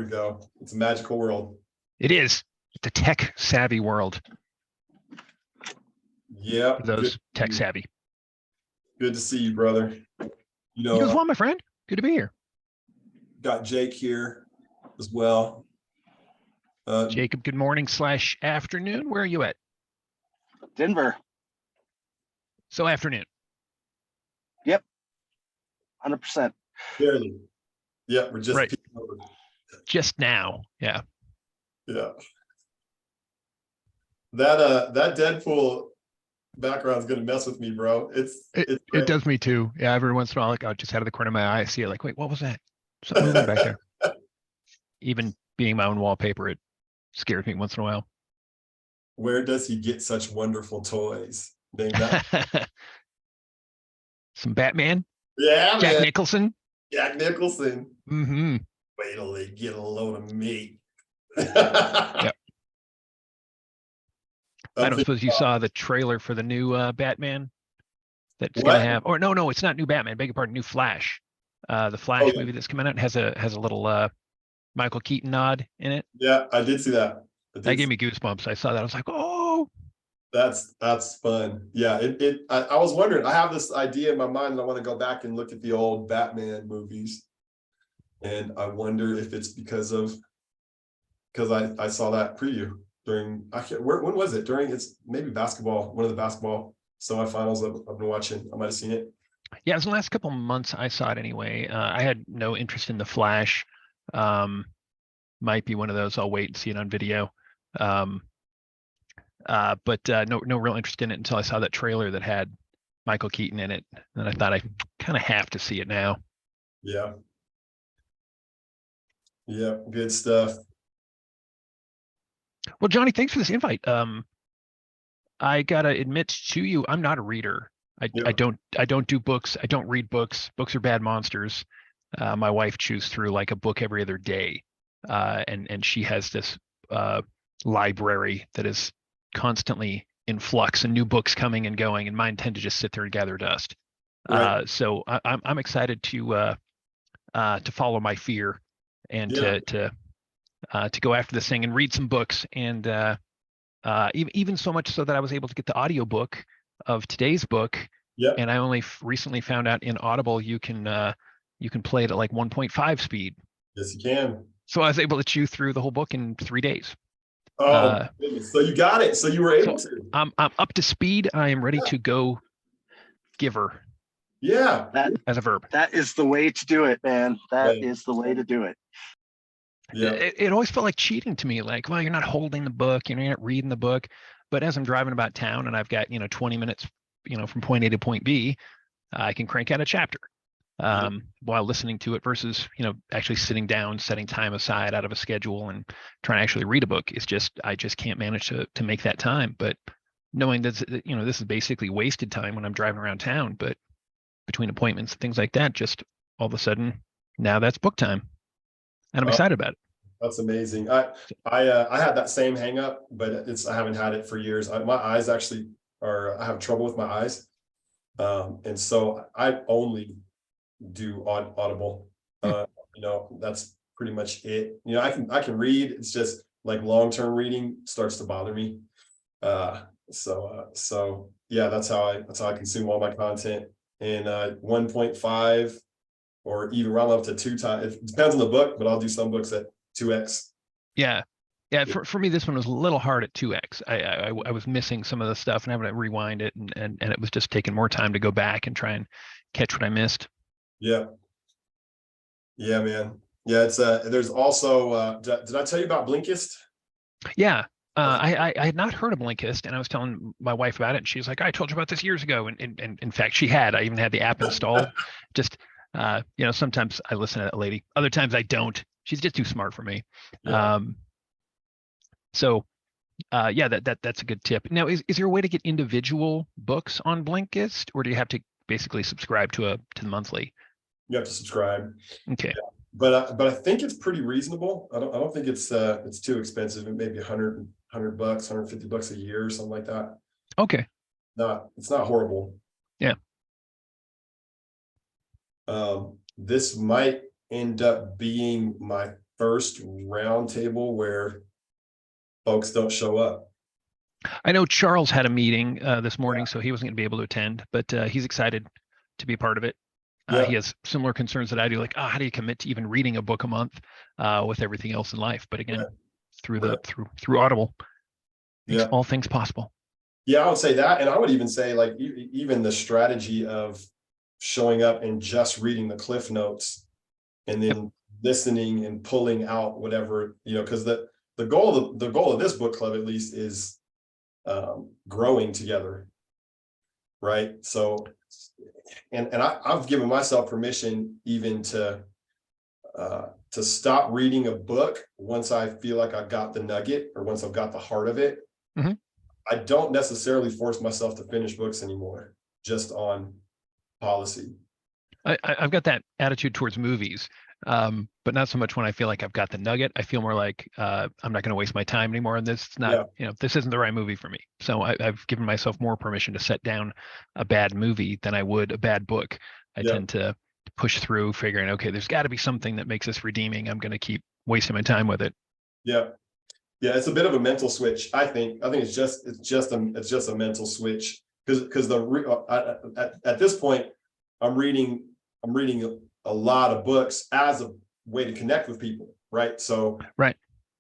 we go. It's a magical world. It is. It's a tech savvy world. Yeah. For those tech savvy. Good to see you, brother. You as well, my friend. Good to be here. Got Jake here as well. Jacob, good morning / afternoon. Where are you at? Denver. So afternoon. Yep. 100%. Barely. Yeah, we're just right. Just now. Yeah. Yeah. That Deadpool background's gonna mess with me, bro. It does me too. Yeah, every once in a while, like, just out of the corner of my eye, I see it like, wait, what was that? Something moving back there. Even being my own wallpaper, it scares me once in a while. Where does he get such wonderful toys? Some Batman. Yeah, Jack man. Nicholson. Jack Nicholson. Mm-hmm. Wait till they get a load of me. Yep. I don't suppose you saw the trailer for the new Batman that's going to have, or no, it's not new Batman. Beg your pardon, new Flash. The Flash movie that's coming out has a little Michael Keaton nod in it. Yeah, I did see that. That gave me goosebumps. I saw that. I was like, oh, that's fun. Yeah, I was wondering. I have this idea in my mind that I want to go back and look at the old Batman movies, and I wonder if it's because I saw that preview during when was it? During it's maybe basketball, one of the basketball semifinals I've been watching. I might have seen it. Yeah, it was the last couple of months I saw it anyway. I had no interest in the Flash. Might be one of those I'll wait and see it on video. But no real interest in it until I saw that trailer that had Michael Keaton in it. And I thought I kind of have to see it now. Yeah. Yeah, good stuff. Well, Johnny, thanks for this invite. I gotta admit to you, I'm not a reader. I don't do books. I don't read books. Books are bad monsters. My wife chews through like a book every other day. And she has this library that is constantly in flux and new books coming and going, and mine tend to just sit there and gather dust. Right. So I'm excited to follow my fear and to go after this thing and read some books, and even so much so that I was able to get the audiobook of today's book. Yeah. And I only recently found out in Audible you can play it at like 1.5 speed. Yes, you can. So I was able to chew through the whole book in 3 days. Oh, so you got it. So you were able to. I'm up to speed. I am ready to go giver. Yeah. As a verb. That is the way to do it, man. That is the way to do it. Yeah. It always felt like cheating to me. Like, well, you're not holding the book, you're not reading the book. But as I'm driving about town and I've got, 20 minutes, from point A to point B, I can crank out a chapter while listening to it versus, actually sitting down, setting time aside out of a schedule and trying to actually read a book. It's just, I just can't manage to make that time. But knowing that, this is basically wasted time when I'm driving around town, but between appointments and things like that, just all of a sudden, now that's book time. And I'm excited about it. That's amazing. I had that same hang up, but I haven't had it for years. My eyes actually I have trouble with my eyes. And so I only do Audible. That's pretty much it. I can read. It's just like long-term reading starts to bother me. So yeah, that's how I consume all my content. And 1.5 or even round up to 2 times. It depends on the book, but I'll do some books at 2x. Yeah. For me, this one was a little hard at 2x. I was missing some of the stuff and having to rewind it, and it was just taking more time to go back and try and catch what I missed. Yeah. Yeah, man. Yeah, it's there's also did I tell you about Blinkist? Yeah. I had not heard of Blinkist, and I was telling my wife about it, and she's like, I told you about this years ago. And in fact, she had. I even had the app installed. Just sometimes I listen to that lady. Other times I don't. She's just too smart for me. Yeah. That's a good tip. Now, is there a way to get individual books on Blinkist, or do you have to basically subscribe to the monthly? You have to subscribe. Okay. Yeah. But I think it's pretty reasonable. I don't think it's too expensive. It may be $100, $150 a year or something like that. Okay. It's not horrible. Yeah. This might end up being my first roundtable where folks don't show up. I know Charles had a meeting this morning, so he wasn't going to be able to attend, but he's excited to be a part of it. Yeah. He has similar concerns that I do, like, how do you commit to even reading a book a month with everything else in life? But again, Right. through Audible, makes Yeah. all things possible. Yeah, I would say that. And I would even say, like, even the strategy of showing up and just reading the cliff notes and then listening and pulling out whatever, because the goal of this book club, at least, is growing together. Right. So, and I've given myself permission even to stop reading a book once I feel like I've got the nugget, or once I've got the heart of it. Mm-hmm. I don't necessarily force myself to finish books anymore, just on policy. I've got that attitude towards movies, but not so much when I feel like I've got the nugget. I feel more like I'm not going to waste my time anymore on this. It's not, this isn't the right movie for me. So I've given myself more permission to set down a bad movie than I would a bad book. I tend to push through, figuring, okay, there's got to be something that makes this redeeming. I'm going to keep wasting my time with it. Yeah. Yeah, it's a bit of a mental switch. I think it's just a mental switch, because at this point I'm reading a lot of books as a way to connect with people, right? So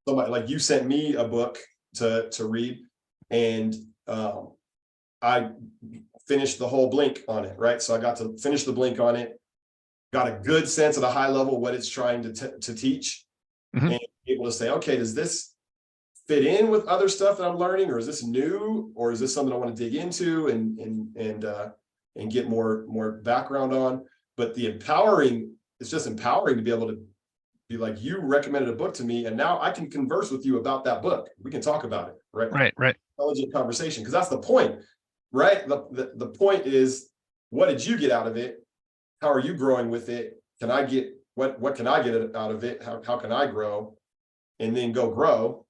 somebody like you sent me a book to read, and I finished the whole Blink on it, right? So I got to finish the Blink on it, got a good sense at a high level what it's trying to teach, and able to say, okay, does this fit in with other stuff that I'm learning, or is this new, or is this something I want to dig into and get more background on? But it's just empowering to be able to be like, you recommended a book to me, and now I can converse with you about that book. We can talk about it, right? Right. Intelligent conversation, because that's the point, right? The point is, what did you get out of it? How are you growing with it? Can I get what can I get out of it? How can I grow? And then go grow,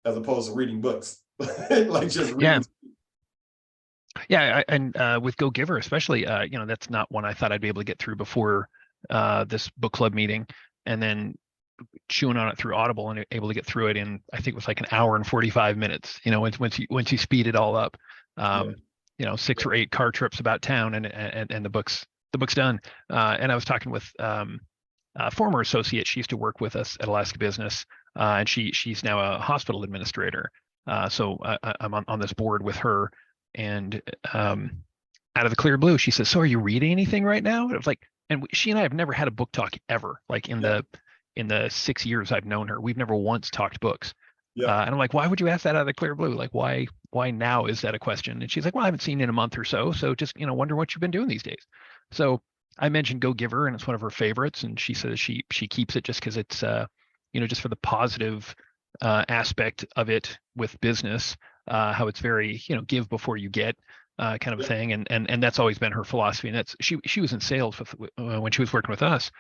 as opposed to reading books. Like just reading. And with Go Giver especially, that's not one I thought I'd be able to get through before this book club meeting, and then chewing on it through Audible and able to get through it in, I think it was like an hour and 45 minutes, once you speed it all up. 6 or 8 car trips about town, and the book's done. And I was talking with a former associate. She used to work with us at Alaska Business, and she's now a hospital administrator. So I'm on this board with her, and out of the clear blue, she says, "So are you reading anything right now?" And it was like, and she and I have never had a book talk ever. Like in the 6 years I've known her, we've never once talked books. And I'm like, why would you ask that out of the clear blue? Like, why now is that a question? And she's like, well, I haven't seen you in a month or so. So just, wonder what you've been doing these days. So I mentioned Go Giver, and it's one of her favorites. And she says she keeps it just because it's, just for the positive aspect of it with business, how it's very, give before you get kind of a thing. And that's always been her philosophy. And that's, she was in sales when she was working with us.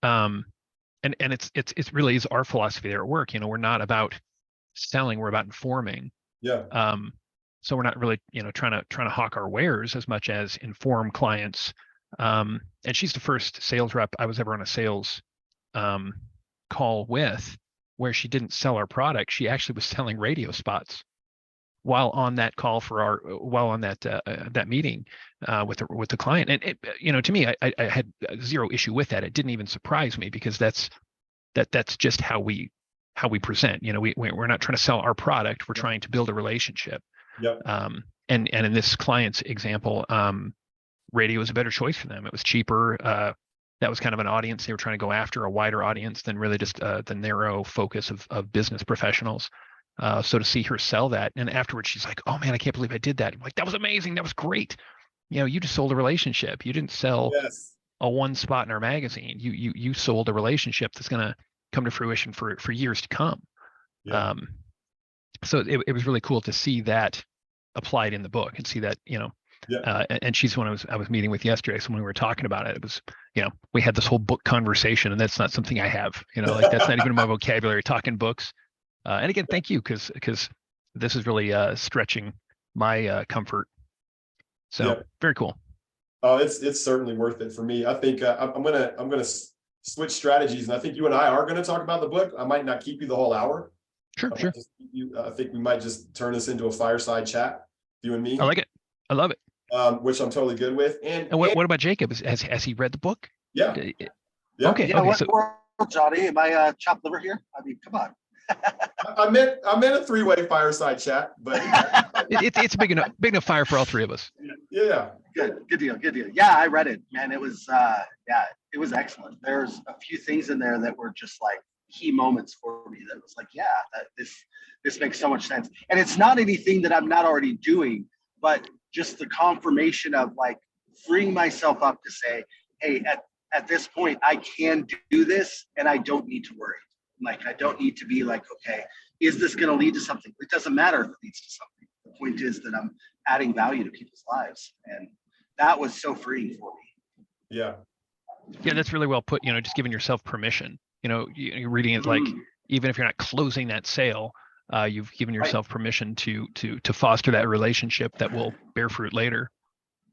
And it's really is our philosophy there at work. We're not about selling, we're about informing. So we're not really trying to hawk our wares as much as inform clients. And she's the first sales rep I was ever on a sales call with, where she didn't sell our product. She actually was selling radio spots while on that call while on that meeting with the client. And it, to me, I had zero issue with that. It didn't even surprise me, because that's just how we present. We're not trying to sell our product. We're trying to build a relationship. And in this client's example, radio was a better choice for them. It was cheaper. That was kind of an audience they were trying to go after, a wider audience than really just the narrow focus of business professionals. So to see her sell that, and afterwards she's like, "Oh man, I can't believe I did that." I'm like, "That was amazing. That was great. You just sold a relationship. You didn't sell a one spot in our magazine. You sold a relationship that's going to come to fruition for years to come." So it was really cool to see that applied in the book, and see that, and she's the one I was meeting with yesterday. So when we were talking about it, it was, we had this whole book conversation, and that's not something I have, like that's not even in my vocabulary, talking books. And again, thank you, because this is really stretching my comfort. So very cool. Oh, it's certainly worth it for me. I think I'm gonna switch strategies. And I think you and I are going to talk about the book. I might not keep you the whole hour. Sure. I think we might just turn this into a fireside chat, you and me. I like it. I love it. Which I'm totally good with. And what about Jacob? Has he read the book? Yeah. Yeah, Okay. what So world, Johnny? Am I chopped liver here? I mean, come on. I meant a three-way fireside chat, but it's big enough fire for all three of us. yeah. Good deal. Yeah, I read it, man. It was it was excellent. There's a few things in there that were just like key moments for me that was like, yeah, this makes so much sense. And it's not anything that I'm not already doing, but just the confirmation of like freeing myself up to say, hey, at this point, I can do this and I don't need to worry. Like, I don't need to be like, okay, is this going to lead to something? It doesn't matter if it leads to something. The point is that I'm adding value to people's lives. And that was so freeing for me. Yeah. Yeah, that's really well put. Just giving yourself permission. You're reading it like, even if you're not closing that sale, you've given yourself permission to foster that relationship that will bear fruit later.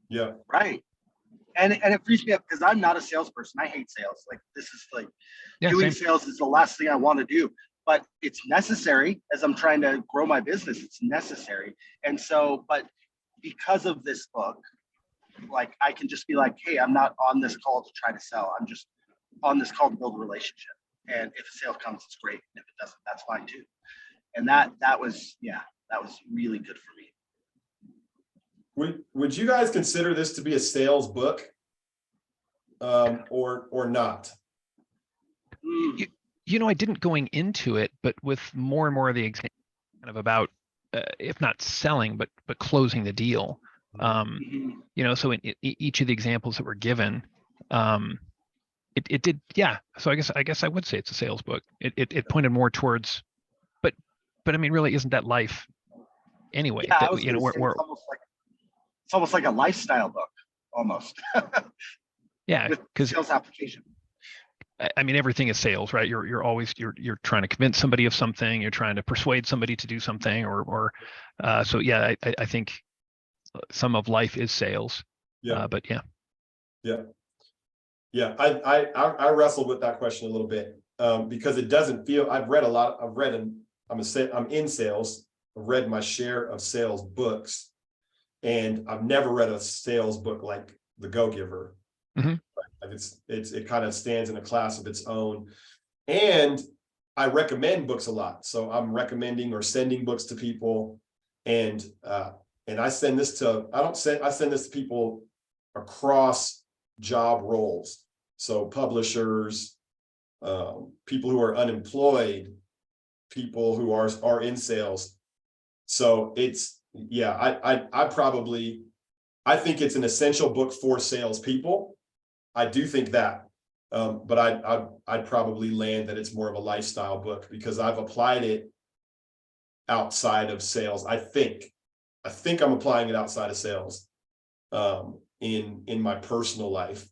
Yeah. Right. And it frees me up because I'm not a salesperson. I hate sales. Like, this is like doing sales is the last thing I want to do, but it's necessary as I'm trying to grow my business. It's necessary. And so, but because of this book, like, I can just be like, hey, I'm not on this call to try to sell. I'm just on this call to build a relationship. And if a sale comes, it's great. And if it doesn't, that's fine too. And that was really good for me. Would you guys consider this to be a sales book, or not? I didn't going into it, but with more and more of the example kind of about, if not selling, but closing the deal. So in each of the examples that were given, it did, yeah. So I guess I would say it's a sales book. It pointed more towards, but I mean, really, isn't that life anyway? Yeah, That, it's almost like a lifestyle book, almost. Yeah, because sales application. I mean, everything is sales, right? You're always you're trying to convince somebody of something. You're trying to persuade somebody to do something, so yeah. I think some of life is sales. Yeah. But yeah. Yeah. I wrestled with that question a little bit, because it doesn't feel. I'm in sales. I've read my share of sales books, and I've never read a sales book like The Go-Giver. Mm-hmm. Like it kind of stands in a class of its own. And I recommend books a lot. So I'm recommending or sending books to people. And I send this to people across job roles. So publishers, people who are unemployed, people who are in sales. So it's, yeah, I think it's an essential book for salespeople. I do think that, but I'd probably land that it's more of a lifestyle book because I've applied it outside of sales. I think I'm applying it outside of sales, in my personal life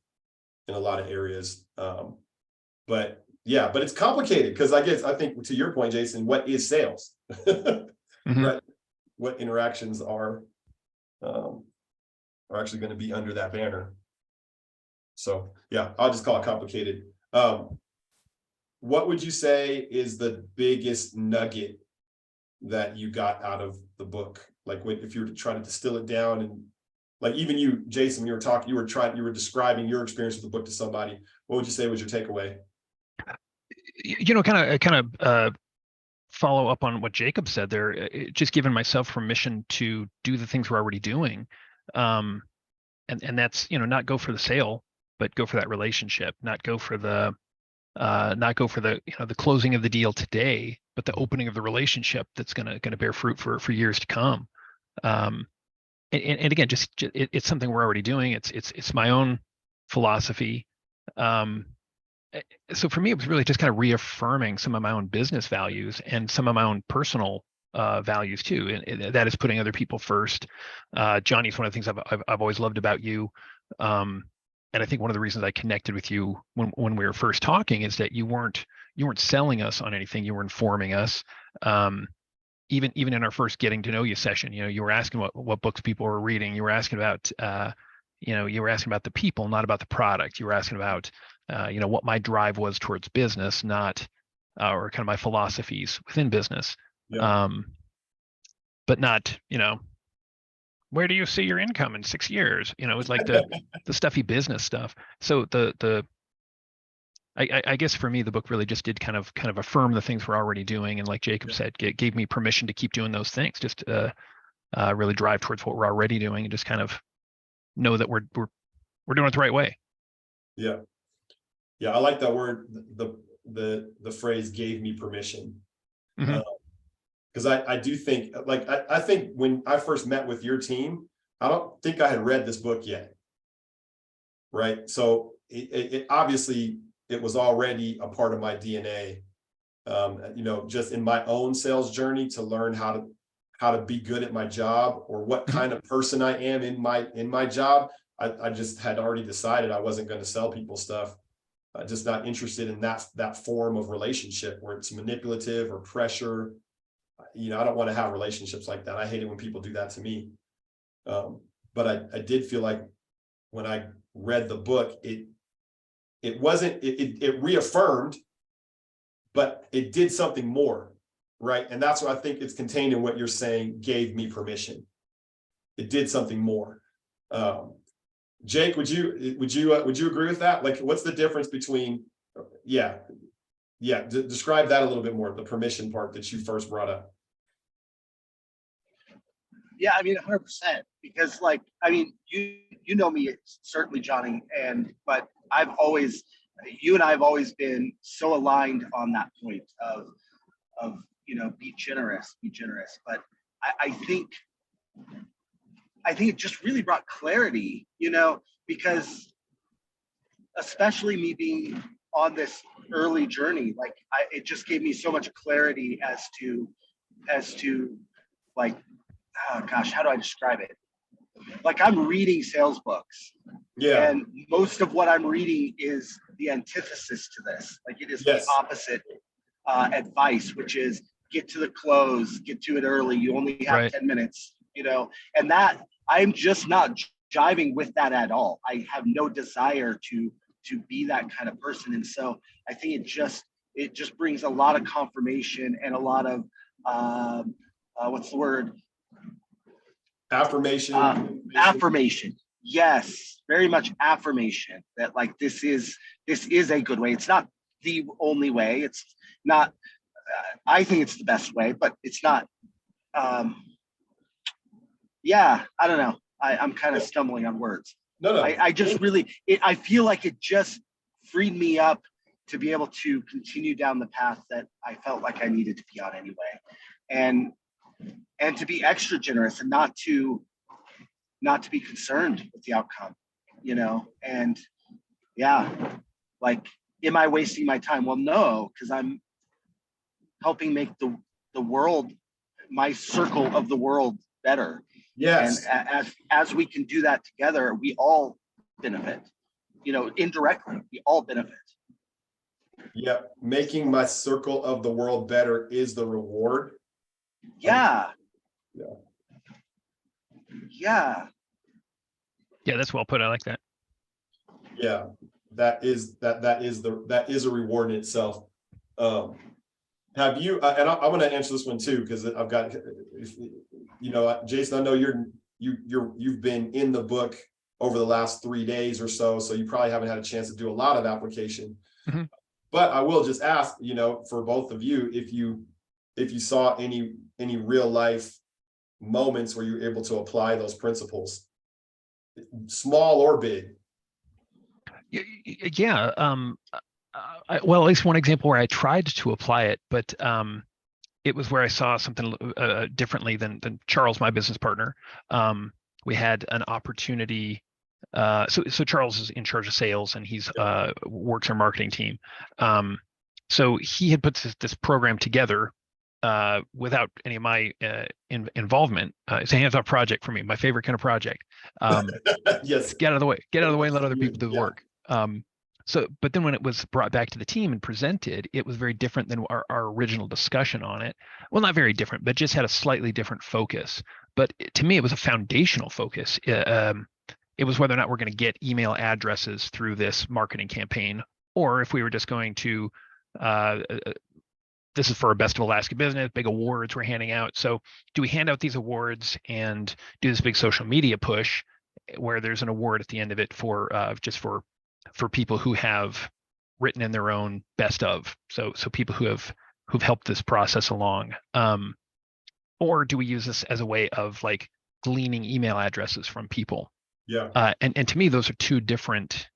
in a lot of areas. But it's complicated because I think to your point, Jason, what is sales? Mm-hmm. Right? What interactions are actually going to be under that banner? So yeah, I'll just call it complicated. What would you say is the biggest nugget that you got out of the book? Like, if you were to try to distill it down, and like even you, Jason, you were describing your experience with the book to somebody. What would you say was your takeaway? Kind of follow up on what Jacob said there. Just giving myself permission to do the things we're already doing, and that's not go for the sale, but go for that relationship. Not go for the the closing of the deal today, but the opening of the relationship that's gonna bear fruit for years to come. And again, it's something we're already doing. It's my own philosophy. So for me, it was really just kind of reaffirming some of my own business values and some of my own personal values too, and that is putting other people first. Johnny's one of the things I've always loved about you, and I think one of the reasons I connected with you when we were first talking is that you weren't selling us on anything. You were informing us. Even in our first getting to know you session, you were asking what books people were reading. You were asking about you were asking about the people, not about the product. You were asking about what my drive was towards business, not or kind of my philosophies within business. Yeah. But not, where do you see your income in 6 years? It's like the stuffy business stuff. So I guess for me, the book really just did kind of affirm the things we're already doing, and like Jacob said, gave me permission to keep doing those things, just really drive towards what we're already doing, and just kind of know that we're doing it the right way. Yeah. I like that word, the phrase "gave me permission," because I do think, like, I think when I first met with your team, I don't think I had read this book yet, right? So it obviously it was already a part of my DNA, just in my own sales journey, to learn how to be good at my job, or what kind of person I am in my job. I just had already decided I wasn't going to sell people stuff. Just not interested in that form of relationship where it's manipulative or pressure. I don't want to have relationships like that. I hate it when people do that to me. But I did feel like when I read the book, it reaffirmed, but it did something more, right? And that's what I think it's contained in what you're saying, gave me permission. It did something more. Jake, would you agree with that? Like, what's the difference between, describe that a little bit more, the permission part that you first brought up. Yeah, I mean, 100%, because you know me, certainly, Johnny, but you and I have always been so aligned on that point of be generous. But I think it just really brought clarity, because especially me being on this early journey, it just gave me so much clarity as to like, oh gosh, how do I describe it? Like, I'm reading sales books, and most of what I'm reading is the antithesis to this. Like, it is the opposite advice, which is get to the close, get to it early. You only have 10 minutes, and that I'm just not jiving with that at all. I have no desire to be that kind of person. And so I think it just brings a lot of confirmation and a lot of, what's the word? Affirmation. Affirmation. Yes, very much affirmation that, like, this is a good way. It's not the only way. It's not, I think it's the best way, but it's not, I don't know. I'm kind of stumbling on words. No. I just really, I feel like it just freed me up to be able to continue down the path that I felt like I needed to be on anyway. And to be extra generous, and not to be concerned with the outcome, and like, am I wasting my time? Well, no, because I'm helping make the world, my circle of the world, better. Yes. And as we can do that together, we all benefit, indirectly, we all benefit. Yep. Making my circle of the world better is the reward. Yeah, that's well put. I like that. Yeah, that is a reward in itself. Have you, and I want to answer this one too, because I've got, Jason, I know you've been in the book over the last 3 days or so you probably haven't had a chance to do a lot of application. But I will just ask, for both of you, if you saw any real life moments where you're able to apply those principles, small or big. Yeah. Well, at least one example where I tried to apply it, but it was where I saw something differently than Charles, my business partner. We had an opportunity. So Charles is in charge of sales, and he's works our marketing team. So he had put this program together without any of my involvement. It's a hands-off project for me, my favorite kind of project. Yes. Get out of the way and let other people do the work. But then when it was brought back to the team and presented, it was very different than our original discussion on it. Well, not very different, but just had a slightly different focus. But to me, it was a foundational focus. It was whether or not we're going to get email addresses through this marketing campaign, or if we were just going to, this is for a Best of Alaska Business, big awards we're handing out. So do we hand out these awards and do this big social media push where there's an award at the end of it for just for people who have written in their own best of, so people who've helped this process along, or do we use this as a way of like gleaning email addresses from people? Yeah. And to me, those are two different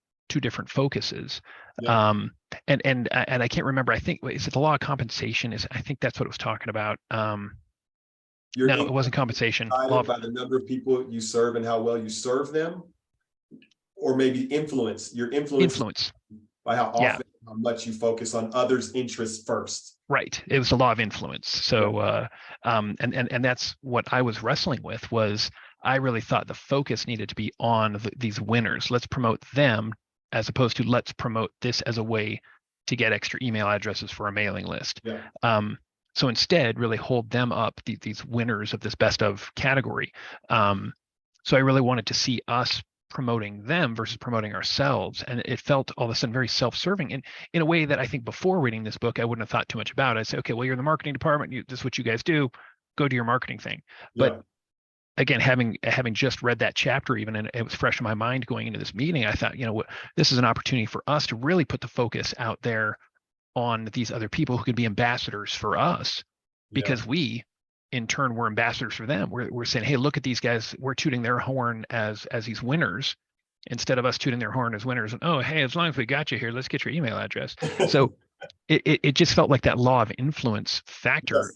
focuses. Yeah. And I can't remember. I think, is it the law of compensation? I think that's what it was talking about. Your No, it income wasn't compensation. is decided by the number of people you serve and how well you serve them, or maybe influence. Your influence by how often, how much you focus on others' interests first. Right. It was the law of influence. So, and that's what I was wrestling with. Was I really thought the focus needed to be on these winners. Let's promote them, as opposed to let's promote this as a way to get extra email addresses for a mailing list. Yeah. So instead, really hold them up, these winners of this best of category. So I really wanted to see us promoting them versus promoting ourselves. And it felt all of a sudden very self-serving, and in a way that I think before reading this book, I wouldn't have thought too much about. I'd say, okay, well, you're in the marketing department. This is what you guys do. Go do your marketing thing. But again, having just read that chapter, even, and it was fresh in my mind going into this meeting, I thought, this is an opportunity for us to really put the focus out there on these other people who could be ambassadors for us, because we in turn were ambassadors for them. We're saying, hey, look at these guys, we're tooting their horn as these winners, instead of us tooting their horn as winners. And oh, hey, as long as we got you here, let's get your email address. So it just felt like that law of influence factor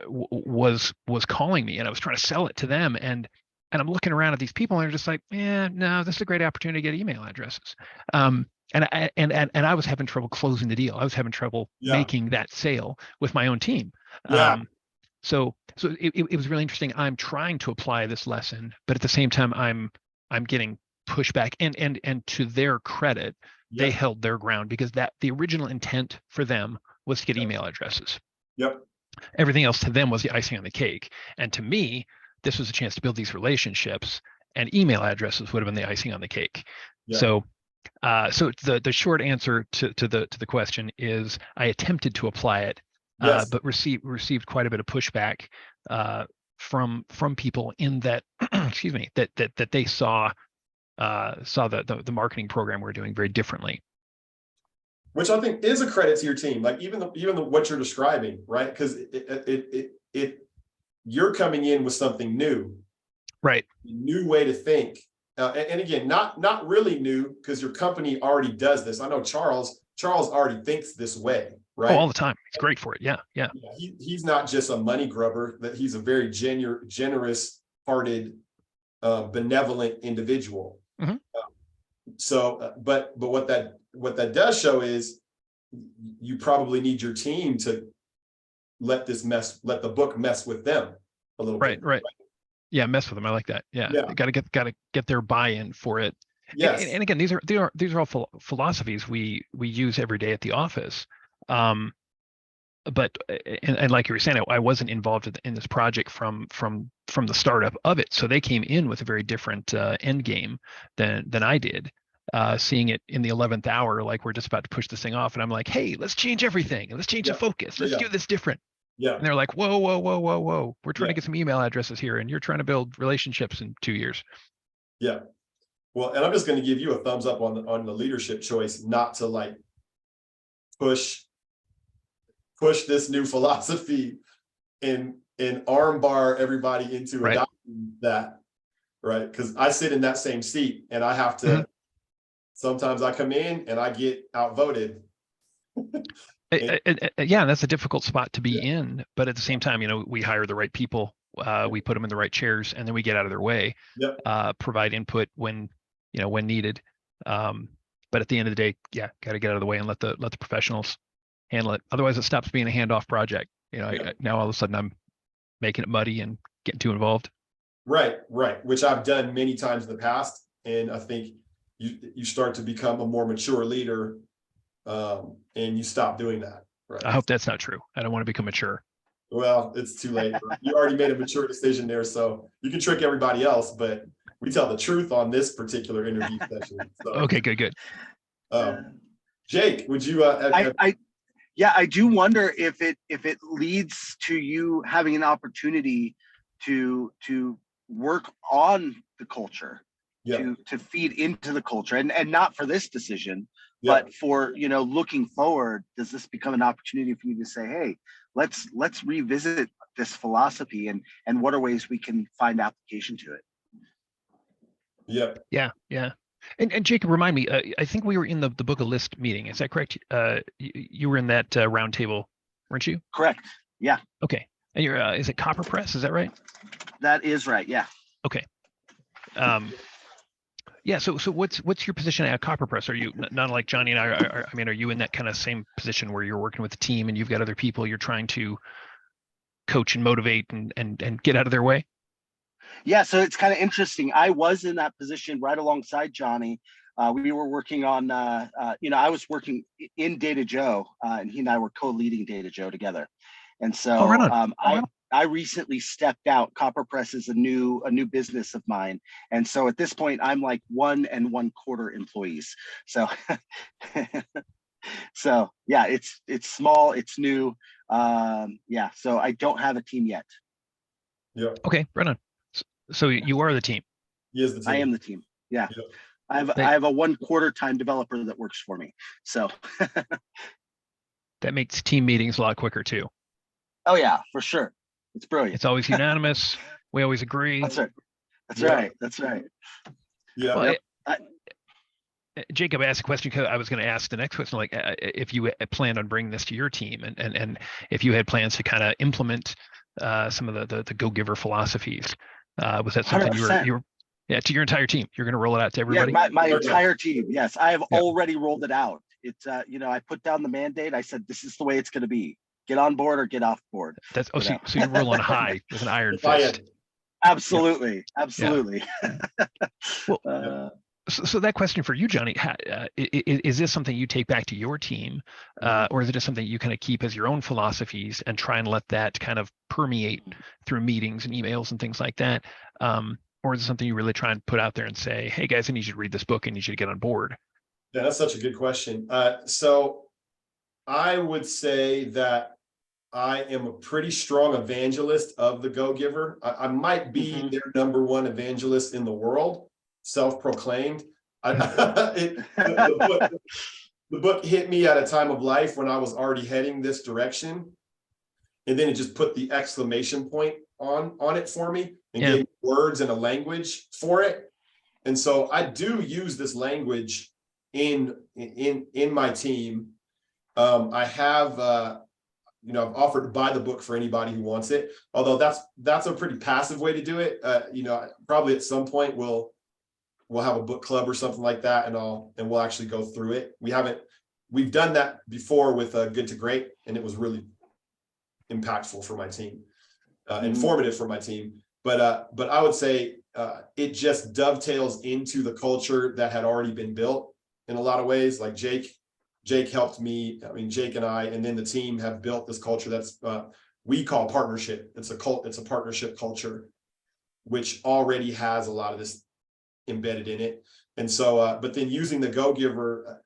was calling me, and I was trying to sell it to them, and I'm looking around at these people and they're just like, no, this is a great opportunity to get email addresses. And I was having trouble closing the deal. I was having trouble making that sale with my own team. So it was really interesting. I'm trying to apply this lesson, but at the same time, I'm getting pushback. And to their credit, they held their ground, because the original intent for them was to get email addresses. Everything else to them was the icing on the cake. And to me, this was a chance to build these relationships, and email addresses would have been the icing on the cake. So the short answer to the question is, I attempted to apply it, but received quite a bit of pushback from people in that excuse me, that they saw the marketing program we're doing very differently. Which I think is a credit to your team, like even what you're describing, right? Because you're coming in with something new, right? New way to think. And again, not really new, because your company already does this. I know Charles already thinks this way, right? All the time. He's great for it. Yeah. He's not just a money grubber, that he's a very generous hearted, benevolent individual. But what that does show is you probably need your team to let the book mess with them a little bit. Right. Yeah, mess with them. I like that. Yeah. Got to get their buy-in for it. Yes. And again, these are all philosophies we use every day at the office. But like you were saying, I wasn't involved in this project from the startup of it. So they came in with a very different end game than I did. Seeing it in the 11th hour, like we're just about to push this thing off, and I'm like, hey, let's change everything, and let's change the focus. Let's do this different. And they're like, whoa. We're trying to get some email addresses here, and you're trying to build relationships in 2 years. Yeah. Well, and I'm just going to give you a thumbs up on the leadership choice, not to like push this new philosophy and armbar everybody into adopting that, right? Because I sit in that same seat, and I have to. Sometimes I come in and I get outvoted. Yeah, that's a difficult spot to be in. But at the same time, we hire the right people. We put them in the right chairs, and then we get out of their way. Provide input when needed. But at the end of the day, got to get out of the way and let the professionals handle it. Otherwise, it stops being a handoff project. Now all of a sudden I'm making it muddy and getting too involved. Right. Which I've done many times in the past, and I think you start to become a more mature leader, and you stop doing that. Right. I hope that's not true. I don't want to become mature. Well, it's too late. You already made a mature decision there, so you can trick everybody else, but we tell the truth on this particular interview session. So. Okay, good. Jake, would you? Yeah, I do wonder if it leads to you having an opportunity to work on the culture, Yeah, to feed into the culture, and not for this decision, yeah, but for looking forward. Does this become an opportunity for you to say, hey, let's revisit this philosophy, and what are ways we can find application to it? yeah. Yeah. And Jacob, remind me, I think we were in the Book of List meeting. Is that correct? You were in that round table, weren't you? Correct. Yeah, Okay. And you're, is it Copper Press? Is that right? that is right. Yeah. Okay. Yeah. So what's your position at Copper Press? Are you not like Johnny and I are? I mean, are you in that kind of same position where you're working with the team and you've got other people you're trying to coach and motivate and get out of their way? Yeah, so it's kind of interesting. I was in that position right alongside Johnny. We were working on, I was working in DataJoe, and he and I were co-leading DataJoe together. And so Right on. I recently stepped out. Copper Press is a new business of mine, and so at this point, I'm like 1 1/4 employees. So, so yeah, it's small, it's new. Yeah, so I don't have a team yet. Yeah. Okay, right on. So you are the team. He is the team. I am the team. Yeah. Yeah. I have a 1/4 time developer that works for me. So That makes team meetings a lot quicker too. oh yeah, for sure. It's brilliant. It's always unanimous. We always agree. That's right. That's Yeah. right. That's right. Yeah. Well, Yep. Jacob asked a question because I was going to ask the next question, like if you planned on bringing this to your team and if you had plans to kind of implement some of the Go-Giver philosophies. Was that something 100%. you were to your entire team? You're going to roll it out to everybody? Yeah, my entire team. Yes, I have Yeah. already rolled it out. It's I put down the mandate. I said, this is the way it's going to be. Get on board or get off board. That's so you're rolling high with an iron Fire. fist. Absolutely. Absolutely. Well, so that question for you, Johnny, is this something you take back to your team, or is it just something you kind of keep as your own philosophies and try and let that kind of permeate through meetings and emails and things like that? Or is it something you really try and put out there and say, hey guys, I need you to read this book and I need you to get on board? Yeah, that's such a good question. So I would say that I am a pretty strong evangelist of the Go-Giver. I might be their #1 evangelist in the world, self-proclaimed. The book hit me at a time of life when I was already heading this direction. And then it just put the exclamation point on it for me and gave me words and a language for it. And so I do use this language in my team. I have I've offered to buy the book for anybody who wants it, although that's a pretty passive way to do it. Probably at some point we'll have a book club or something like that, and we'll actually go through it. We've done that before with Good to Great, and it was really impactful for my team, informative for my team. But I would say it just dovetails into the culture that had already been built in a lot of ways. Like Jake helped me. I mean, Jake and I, and then the team have built this culture that's we call partnership. It's a partnership culture, which already has a lot of this embedded in it. And so, but then using the Go-Giver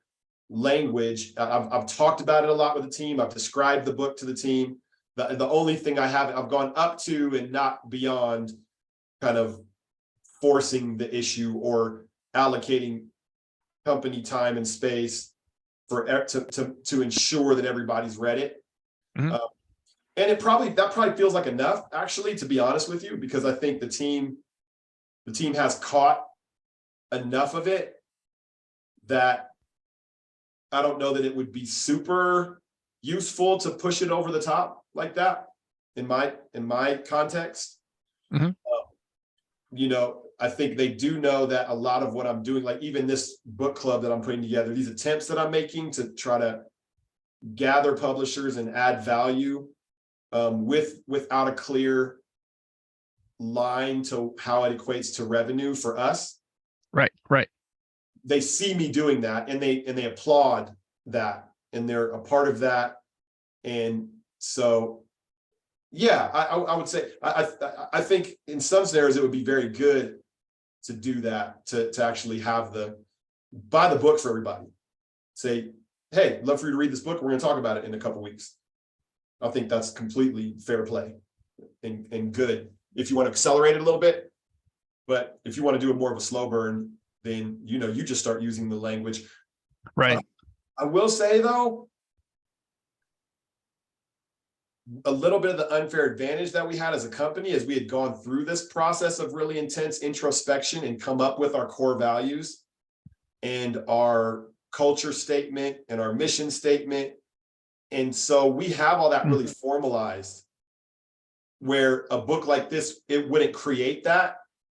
language, I've talked about it a lot with the team. I've described the book to the team. The only thing I've gone up to and not beyond kind of forcing the issue or allocating company time and space to ensure that everybody's read it. Mm-hmm. And that probably feels like enough, actually, to be honest with you, because I think the team has caught enough of it that I don't know that it would be super useful to push it over the top like that in my context. Mm-hmm. I think they do know that a lot of what I'm doing, like even this book club that I'm putting together, these attempts that I'm making to try to gather publishers and add value without a clear line to how it equates to revenue for us. Right. They see me doing that and they applaud that and they're a part of that. And so, yeah, I would say, I think in some scenarios it would be very good to do that, to actually have buy the book for everybody. Say, hey, love for you to read this book. We're going to talk about it in a couple weeks. I think that's completely fair play and good if you want to accelerate it a little bit. But if you want to do it more of a slow burn, then, you know, you just start using the language. Right. I will say, though, a little bit of the unfair advantage that we had as a company as we had gone through this process of really intense introspection and come up with our core values and our culture statement and our mission statement. And so we have all that really formalized, where a book like this, it wouldn't create that.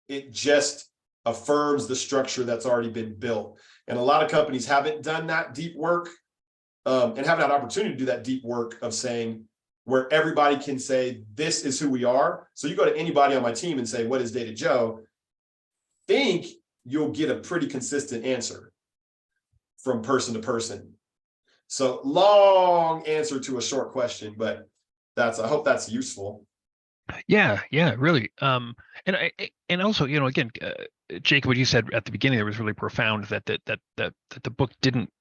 It just affirms the structure that's already been built. And a lot of companies haven't done that deep work and haven't had opportunity to do that deep work of saying, where everybody can say, this is who we are. So you go to anybody on my team and say, what is DataJoe? Think you'll get a pretty consistent answer from person to person. So long answer to a short question, but I hope that's useful. Yeah, really. And also, you know, again, Jacob, what you said at the beginning there was really profound, that the book didn't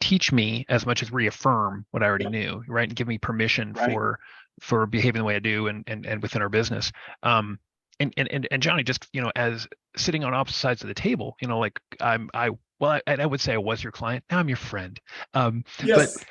teach me as much as reaffirm what I already knew, right? And give me permission for behaving the way I do and within our business. And Johnny, just, you know, as sitting on opposite sides of the table, you know, like I would say I was your client. Now I'm your friend. Yes.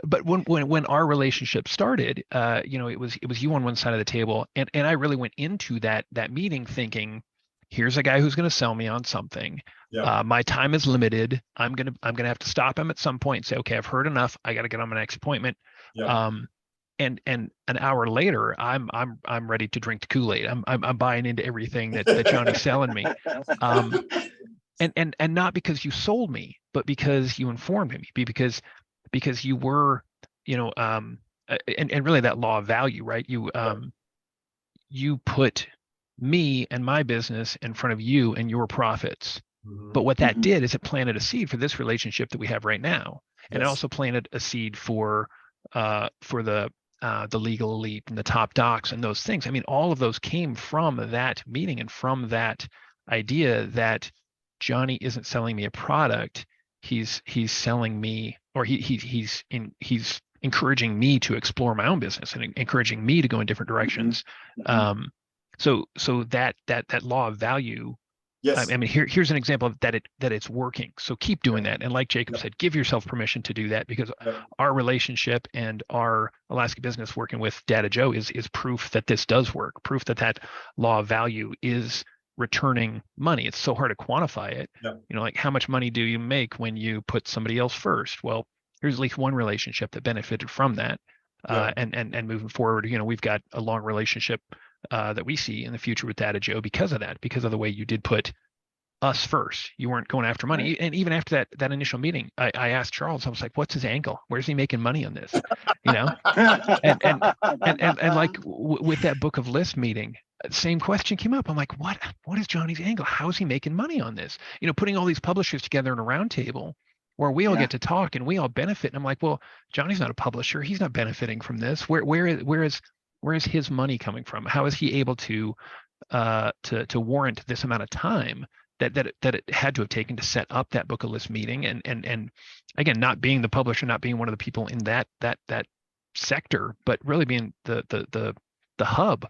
But when our relationship started, you know, it was you on one side of the table, and I really went into that meeting thinking, here's a guy who's going to sell me on something. Yeah. My time is limited. I'm gonna have to stop him at some point and say, okay, I've heard enough. I got to get on my next appointment. Yeah. And an hour later, I'm ready to drink the Kool-Aid. I'm buying into everything that Johnny's selling me. And not because you sold me, but because you informed me, because you were, you know, and really that law of value, right? You put me and my business in front of you and your profits. But what that did is it planted a seed for this relationship that we have right now. And it also planted a seed for the legal elite and the top docs and those things. I mean, all of those came from that meeting and from that idea that Johnny isn't selling me a product. He's selling me, or he's encouraging me to explore my own business and encouraging me to go in different directions. So that law of value. Yes. I mean, here's an example of that it's working. So keep doing that. And like Jacob said, give yourself permission to do that, because our relationship and our Alaska business working with DataJoe is proof that this does work, proof that law of value is returning money. It's so hard to quantify it. You know, like how much money do you make when you put somebody else first? Well, here's at least one relationship that benefited from that. And moving forward, you know, we've got a long relationship that we see in the future with DataJoe because of that, because of the way you did put us first. You weren't going after money. Right. And even after that initial meeting, I asked Charles, I was like, what's his angle? Where's he making money on this? You know, and like with that book of list meeting, same question came up. I'm like, what is Johnny's angle? How is he making money on this? You know, putting all these publishers together in a round table where we all get to talk and we all benefit. And I'm like, well, Johnny's not a publisher. He's not benefiting from this. Where is his money coming from? How is he able to warrant this amount of time that it had to have taken to set up that book of list meeting? And again, not being the publisher, not being one of the people in that sector, but really being the hub.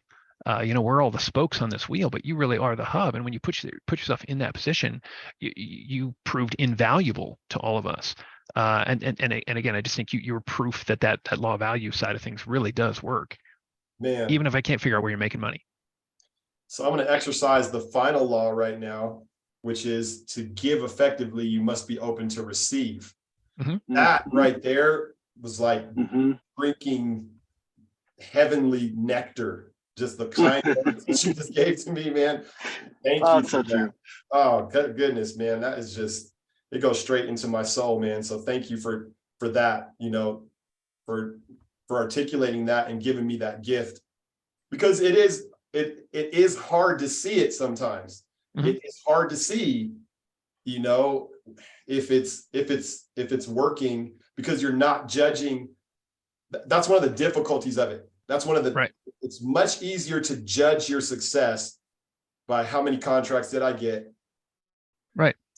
You know, we're all the spokes on this wheel, but you really are the hub. And when you put yourself in that position, you proved invaluable to all of us. And again, I just think you were proof that law of value side of things really does work. Man, even if I can't figure out where you're making money. So I'm going to exercise the final law right now, which is to give effectively, you must be open to receive. That right there was like drinking heavenly nectar. Just the kind of that you just gave to me, man. Thank you. It's so true. Oh, goodness, man. That is just, it goes straight into my soul, man. So thank you for that, you know, for articulating that and giving me that gift, because it is hard to see it sometimes. It is hard to see, you know, if it's working, because you're not judging. That's one of the difficulties of it. That's one of the, it's much easier to judge your success by how many contracts did I get?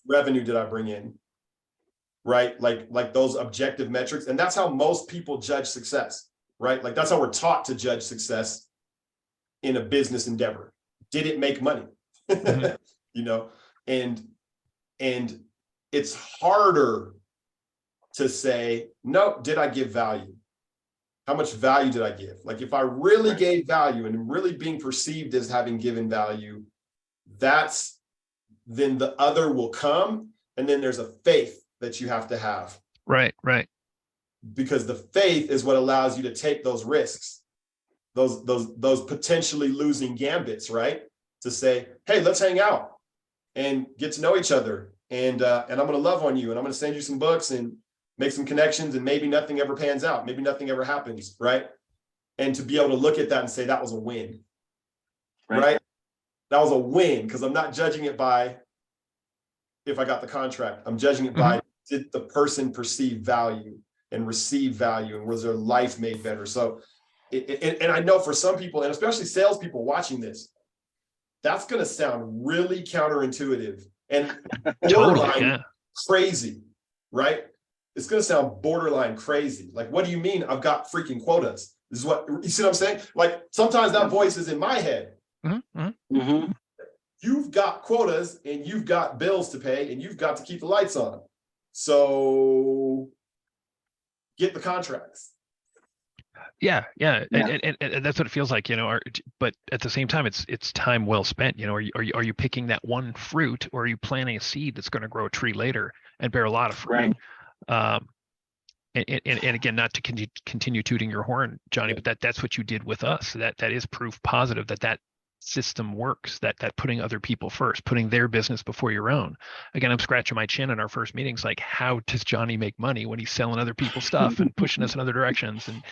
Revenue did I bring in? right? Like those objective metrics. And that's how most people judge success, right? Like that's how we're taught to judge success in a business endeavor. Did it make money? Mhm. You know, and it's harder to say, no, did I give value? How much value did I give? Like if I really gave value and really being perceived as having given value, then the other will come. And then there's a faith that you have to have. Right. Because the faith is what allows you to take those risks, those potentially losing gambits, right? To say, hey, let's hang out and get to know each other. And I'm going to love on you, and I'm going to send you some books and make some connections, and maybe nothing ever pans out. Maybe nothing ever happens, right? And to be able to look at that and say, that was a win, right? That was a win, because I'm not judging it by if I got the contract. I'm judging it by, did the person perceive value and receive value, and was their life made better? So, and I know for some people, and especially salespeople watching this, that's going to sound really counterintuitive and borderline crazy, right? It's going to sound borderline crazy. Like, what do you mean I've got freaking quotas? This is what, you see what I'm saying? Like, sometimes that voice is in my head. You've got quotas and you've got bills to pay and you've got to keep the lights on. So get the contracts. Yeah. And that's what it feels like, but at the same time, it's time well spent. Are you picking that one fruit, or are you planting a seed that's going to grow a tree later and bear a lot of fruit? And again, not to continue tooting your horn, Johnny, but that's what you did with us. That is proof positive that system works, that putting other people first, putting their business before your own. Again, I'm scratching my chin in our first meetings, like, how does Johnny make money when he's selling other people's stuff and pushing us in other directions, and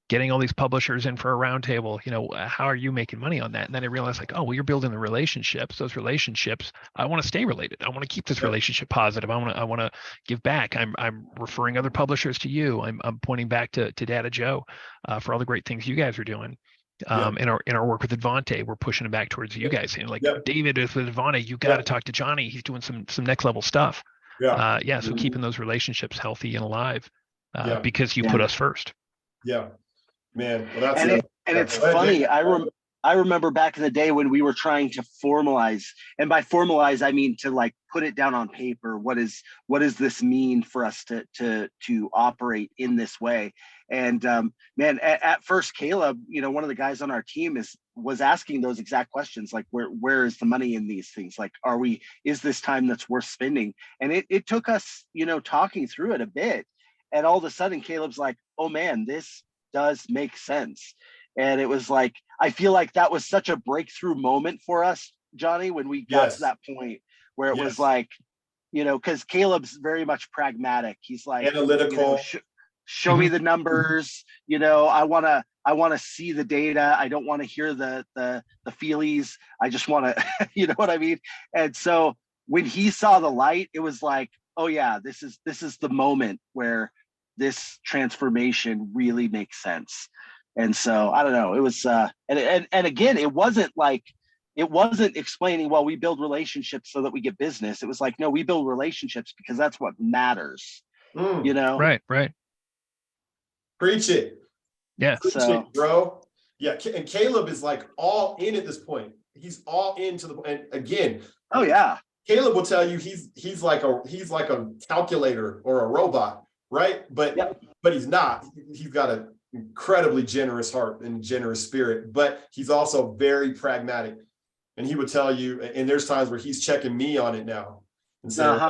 getting all these publishers in for a roundtable? How are you making money on that? And then I realized, like, oh, well, you're building the relationships. Those relationships, I want to stay related. I want to keep this relationship positive. I want to give back. I'm referring other publishers to you. I'm pointing back to DataJoe for all the great things you guys are doing. In our work with Advante, we're pushing it back towards you guys, saying, like, David is with Advante, you got to talk to Johnny. He's doing some next level stuff. So keeping those relationships healthy and alive, because you put us first. Man, well, that's and it's funny. I remember back in the day when we were trying to formalize, and by formalize I mean to, like, put it down on paper. What does this mean for us to operate in this way? And man, at first, Caleb, one of the guys on our team was asking those exact questions, like, where is the money in these things? Like, is this time that's worth spending? And it took us, talking through it a bit, and all of a sudden Caleb's like, oh man, this does make sense. And it was like, I feel like that was such a breakthrough moment for us, Johnny, when we got to that point where it was like, because Caleb's very much pragmatic. He's like, analytical. Show me the numbers. I want to see the data. I don't want to hear the feelies. I just want to, you know what I mean? And so when he saw the light, it was like, oh yeah, this is the moment where this transformation really makes sense. And so I don't know, it was and again, it wasn't explaining, well, we build relationships so that we get business. It was like, no, we build relationships because that's what matters. Right. Preach it. Preach it, bro. Yeah. And Caleb is like all in at this point. He's all into the, and again, oh yeah, Caleb will tell you he's like a calculator or a robot, right? But he's not. He's got an incredibly generous heart and generous spirit, but he's also very pragmatic. And he would tell you, and there's times where he's checking me on it now and saying,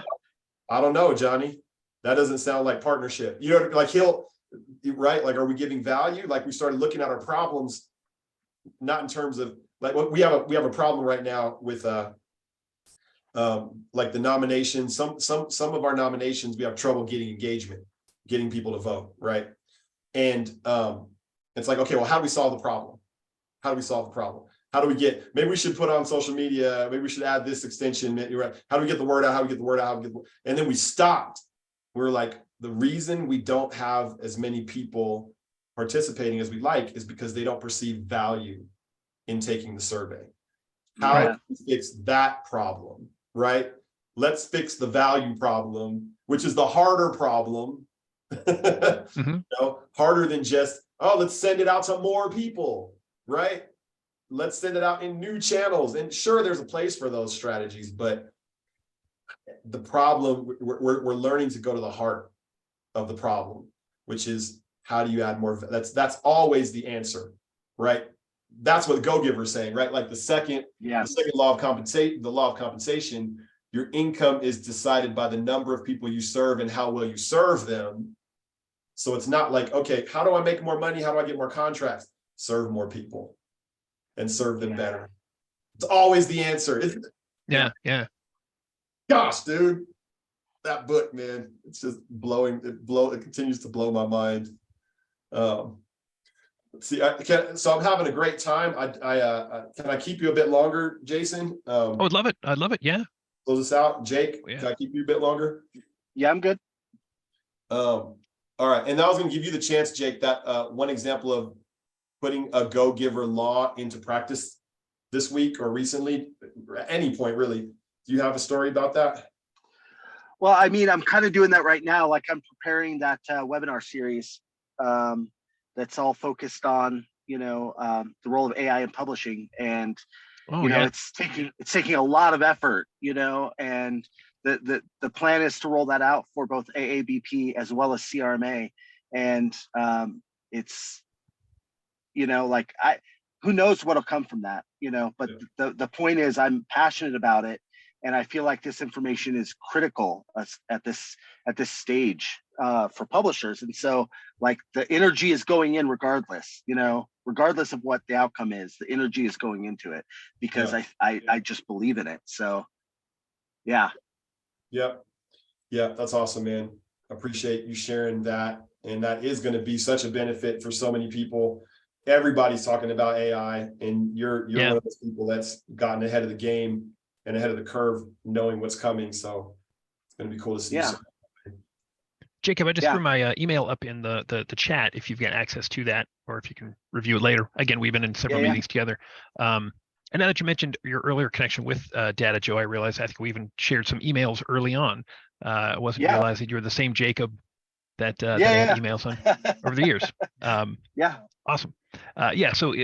I don't know, Johnny, that doesn't sound like partnership. Like right? Like, are we giving value? Like, we started looking at our problems, not in terms of, like, we have a problem right now with like the nominations. Some of our nominations, we have trouble getting engagement, getting people to vote, right? And it's like, okay, well, how do we solve the problem? How do we maybe we should put on social media, maybe we should add this extension, right? How do we get the word out? And then we stopped. We're like, the reason we don't have as many people participating as we like is because they don't perceive value in taking the survey. How do we fix that problem, right? Let's fix the value problem which is the harder problem. Mhm. Harder than just, oh, let's send it out to more people, right? Let's send it out in new channels. And sure, there's a place for those strategies, but the problem, we're learning to go to the heart of the problem, which is how do you add more? That's always the answer, right? That's what the Go Giver is saying, right? Like the second law of compensation, your income is decided by the number of people you serve and how well you serve them. So it's not like, okay, how do I make more money? How do I get more contracts? Serve more people and serve them better. It's always the answer, isn't it? Yeah. Gosh, dude, that book, man, it's just it continues to blow my mind. Let's see, so I'm having a great time. Can I keep you a bit longer, Jason? I would love it. I'd love it. Yeah. Close this out. Jake, can I keep you a bit longer? Yeah, I'm good. All right, and I was going to give you the chance, Jake, that one example of putting a Go Giver law into practice this week or recently, at any point, really. Do you have a story about that? Well, I mean, I'm kind of doing that right now. Like I'm preparing that webinar series that's all focused on, the role of AI in publishing. And, it's taking a lot of effort, and the plan is to roll that out for both AABP as well as CRMA. And it's, who knows what'll come from that, but the point is I'm passionate about it. And I feel like this information is critical at this stage for publishers. And so like the energy is going in regardless, regardless of what the outcome is, the energy is going into it because I just believe in it. So, yeah. Yeah, that's awesome, man. Appreciate you sharing that. And that is going to be such a benefit for so many people. Everybody's talking about AI, and you're one of those people that's gotten ahead of the game and ahead of the curve, knowing what's coming. So it's going to be cool to see. Yeah. Jacob, I just threw my email up in the chat if you've got access to that, or if you can review it later. Again, we've been in several meetings together. And now that you mentioned your earlier connection with DataJoe, I realized I think we even shared some emails early on. I wasn't realizing you were the same Jacob that I had emails on over the years. Awesome. So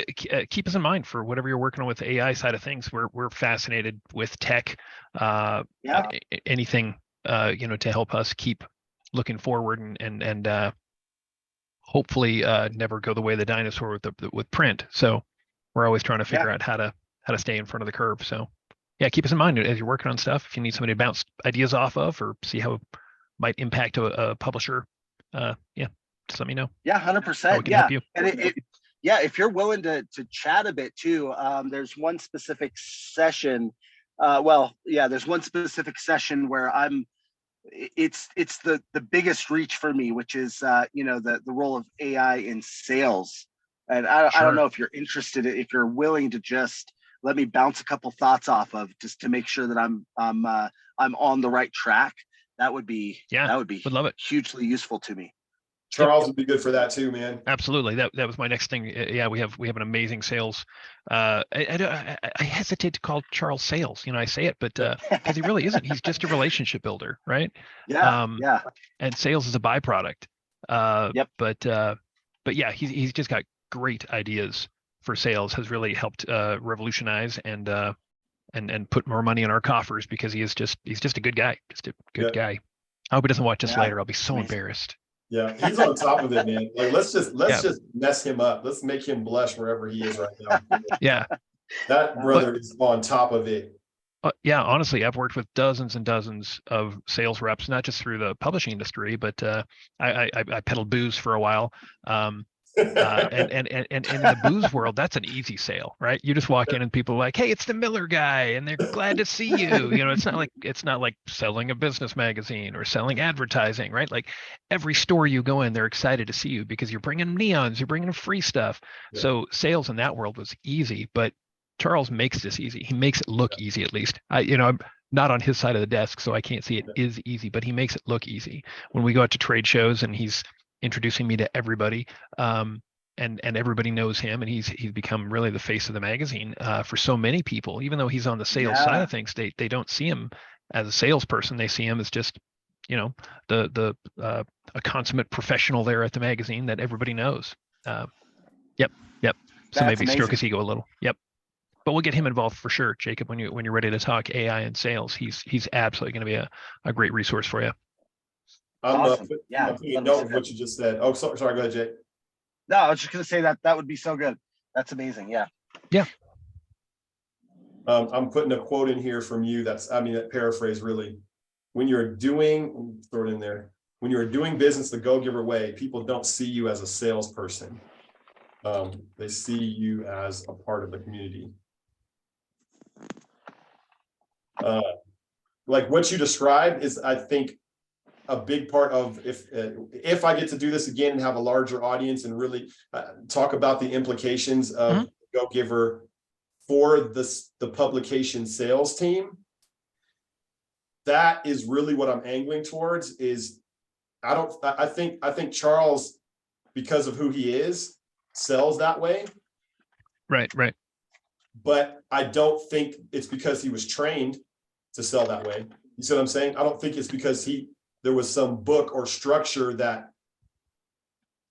keep us in mind for whatever you're working on with the AI side of things. We're fascinated with tech. Anything to help us keep looking forward and hopefully never go the way of the dinosaur with print. So we're always trying to figure out how to stay in front of the curve. So keep us in mind as you're working on stuff. If you need somebody to bounce ideas off of or see how it might impact a publisher, just let me know. 100%. Help you. And if you're willing to chat a bit too, there's one specific session. There's one specific session where it's the biggest reach for me, which is the role of AI in sales. And I don't know if you're interested, if you're willing to just let me bounce a couple thoughts off of just to make sure that I'm on the right track. That would be would love it. Hugely useful to me. Charles would be good for that too, man. Absolutely. That was my next thing. We have an amazing sales. I hesitate to call Charles sales. I say it, but because he really isn't. He's just a relationship builder, right? And sales is a byproduct. But he's just got great ideas for sales. Has really helped revolutionize and put more money in our coffers because he's just a good guy. Just a good guy. I hope he doesn't watch this later. I'll be so embarrassed. Yeah, he's on top of it, man. Like let's just mess him up. Let's make him blush wherever he is right now. That brother is on top of it. Honestly, I've worked with dozens and dozens of sales reps, not just through the publishing industry, but I peddled booze for a while. And in the booze world, that's an easy sale, right? You just walk in and people are like, "Hey, it's the Miller guy," and they're glad to see you. It's not like selling a business magazine or selling advertising, right? Like every store you go in, they're excited to see you because you're bringing neons, you're bringing free stuff. So sales in that world was easy, but Charles makes this easy. He makes it look easy, at least. I'm not on his side of the desk, so I can't see it is easy, but he makes it look easy. When we go out to trade shows and he's introducing me to everybody, and everybody knows him, and he's become really the face of the magazine for so many people. Even though he's on the sales side of things, they don't see him as a salesperson. They see him as just a consummate professional there at the magazine that everybody knows. Yep. So That's maybe stroke amazing. his ego a little. Yep. But we'll get him involved for sure, Jacob. When you're ready to talk AI and sales, he's absolutely going to be a great resource for you. Awesome. Yeah, I'm taking that'd be note so of good. what you just said. Oh, sorry, go ahead, Jay. No, I was just gonna say that would be so good. That's amazing. Yeah. I'm putting a quote in here from you. That paraphrase really. When you're doing, throw it in there. When you're doing business the Go Giver way, people don't see you as a salesperson. They see you as a part of the community. Like what you described is, I think, a big part of if I get to do this again and have a larger audience and really talk about the implications of Go Giver for the publication sales team. That is really what I'm angling towards. Is I think Charles, because of who he is, sells that way. Right. But I don't think it's because he was trained to sell that way. You see what I'm saying? I don't think it's because there was some book or structure that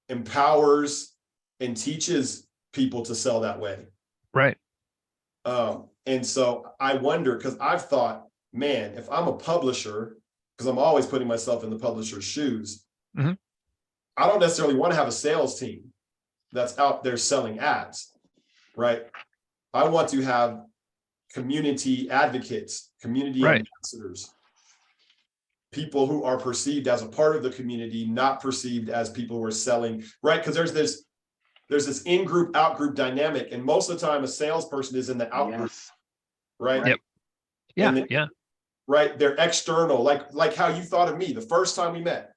empowers and teaches people to sell that way. Right. And so I wonder, because I've thought, man, if I'm a publisher, because I'm always putting myself in the publisher's shoes, I don't necessarily want to have a sales team that's out there selling ads, right? I want to have community advocates, community ambassadors, people who are perceived as a part of the community, not perceived as people who are selling, right? Because there's this in-group, out-group dynamic, and most of the time a salesperson is in the out-group, right? Yep. Yeah. Right, they're external, like how you thought of me the first time we met.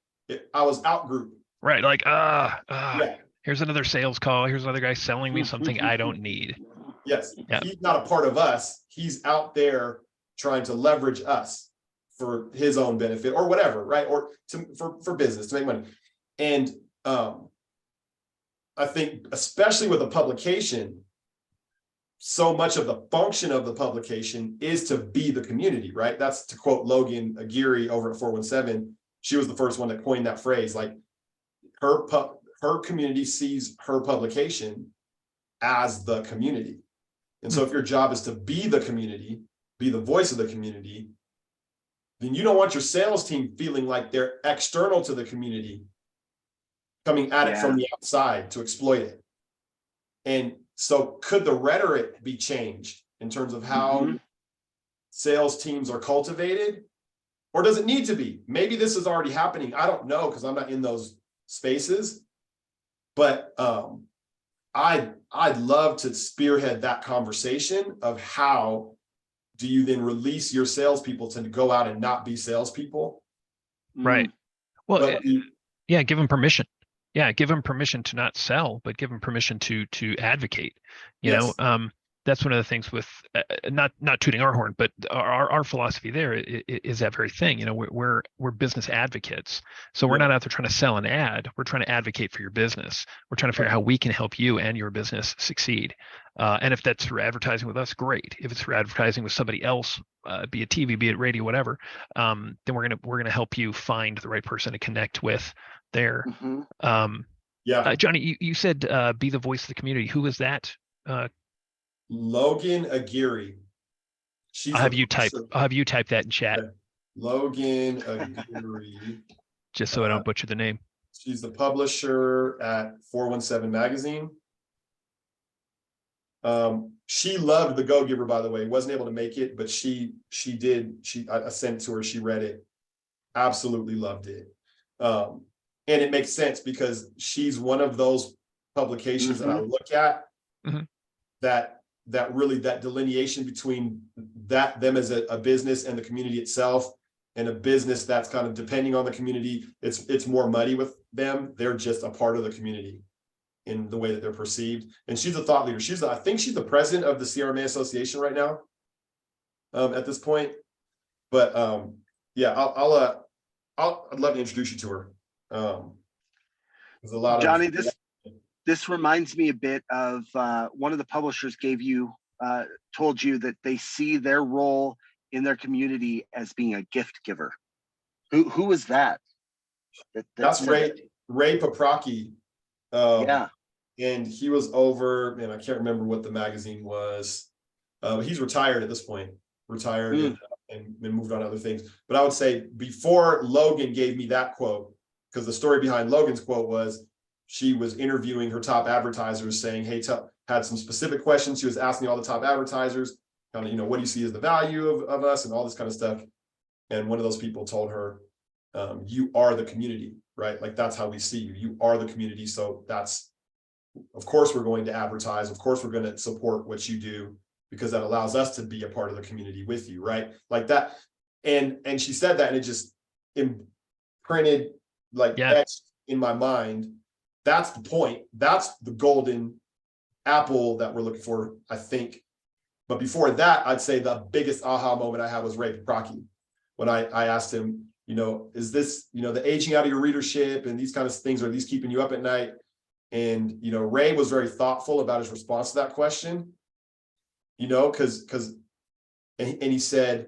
I was out-group. Right, like Yeah. Here's another sales call. Here's another guy selling me something I don't need. Yes, yeah. He's not a part of us. He's out there trying to leverage us for his own benefit or whatever, right? Or for business, to make money. And I think, especially with a publication, so much of the function of the publication is to be the community, right? That's to quote Logan Aguirre over at 417. She was the first one that coined that phrase. Like her community sees her publication as the community. And so if your job is to be the community, be the voice of the community, then you don't want your sales team feeling like they're external to the community, coming at it from the outside to exploit it. And so could the rhetoric be changed in terms of how sales teams are cultivated? Or does it need to be? Maybe this is already happening. I don't know, because I'm not in those spaces. But I'd love to spearhead that conversation of how do you then release your salespeople to go out and not be salespeople? Right. Well, give them permission. Yeah, give them permission to not sell, but give them permission to advocate. You know, that's one of the things with not tooting our horn, but our philosophy there is that very thing. You know, we're business advocates, so we're not out there trying to sell an ad. We're trying to advocate for your business. We're trying to figure out how we can help you and your business succeed. And if that's through advertising with us, great. If it's through advertising with somebody else, be it TV, be it radio, whatever, then we're gonna help you find the right person to connect with there. Johnny, you said be the voice of the community. Who is that? Logan Aguirre. I'll have you type that in chat. Logan Aguirre. Just so I don't butcher the name. She's the publisher at 417 magazine. She loved the Go Giver, by the way. Wasn't able to make it, but she did. I sent it to her. She read it. Absolutely loved it. And it makes sense because she's one of those publications that I look at that really, that delineation between them as a business and the community itself, and a business that's kind of depending on the community. It's more muddy with them. They're just a part of the community in the way that they're perceived. And she's a thought leader. I think she's the president of the CRMA Association right now, at this point. But I'd love to introduce you to her. There's a lot Johnny, of this reminds me a bit of one of the publishers told you that they see their role in their community as being a gift giver. Who was that? That's said Ray that? Ray Paprocki. Yeah. And he was over, man, I can't remember what the magazine was. He's retired at this point, retired and moved on to other things. But I would say before Logan gave me that quote, because the story behind Logan's quote was she was interviewing her top advertisers saying, hey, had some specific questions. She was asking all the top advertisers, kind of, what do you see as the value of us and all this kind of stuff. And one of those people told her, you are the community, right? Like, that's how we see you. You are the community. So that's, of course, we're going to advertise. Of course, we're going to support what you do, because that allows us to be a part of the community with you, right? Like that. And she said that, and it just imprinted, like, etched in my mind. That's the point. That's the golden apple that we're looking for, I think. But before that, I'd say the biggest aha moment I had was Ray Paprocki, when I asked him, is this, the aging out of your readership and these kind of things, are these keeping you up at night? And, Ray was very thoughtful about his response to that question, and he said,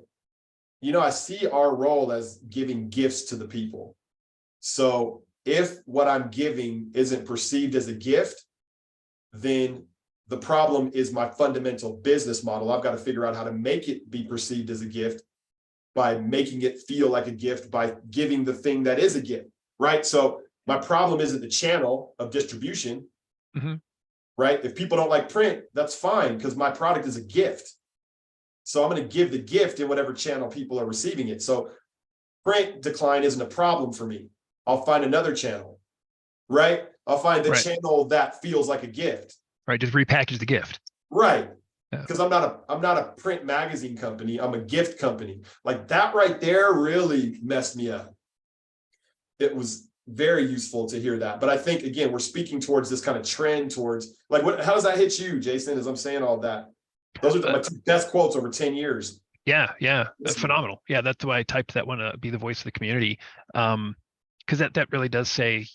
I see our role as giving gifts to the people. So if what I'm giving isn't perceived as a gift, then the problem is my fundamental business model. I've got to figure out how to make it be perceived as a gift by making it feel like a gift, by giving the thing that is a gift, right? So my problem isn't the channel of distribution, right? If people don't like print, that's fine, because my product is a gift. So I'm going to give the gift in whatever channel people are receiving it. So print decline isn't a problem for me. I'll find another channel, right? I'll find the channel that feels like a gift. Right, just repackage the gift. Right. Because I'm not a print magazine company. I'm a gift company. Like, that right there really messed me up. It was very useful to hear that. But I think, again, we're speaking towards this kind of trend towards, like, how does that hit you, Jason, as I'm saysaying all that? Those are my two best quotes over 10 years. Yeah. That's phenomenal. Yeah, that's why I typed that one, be the voice of the community. Because that really does say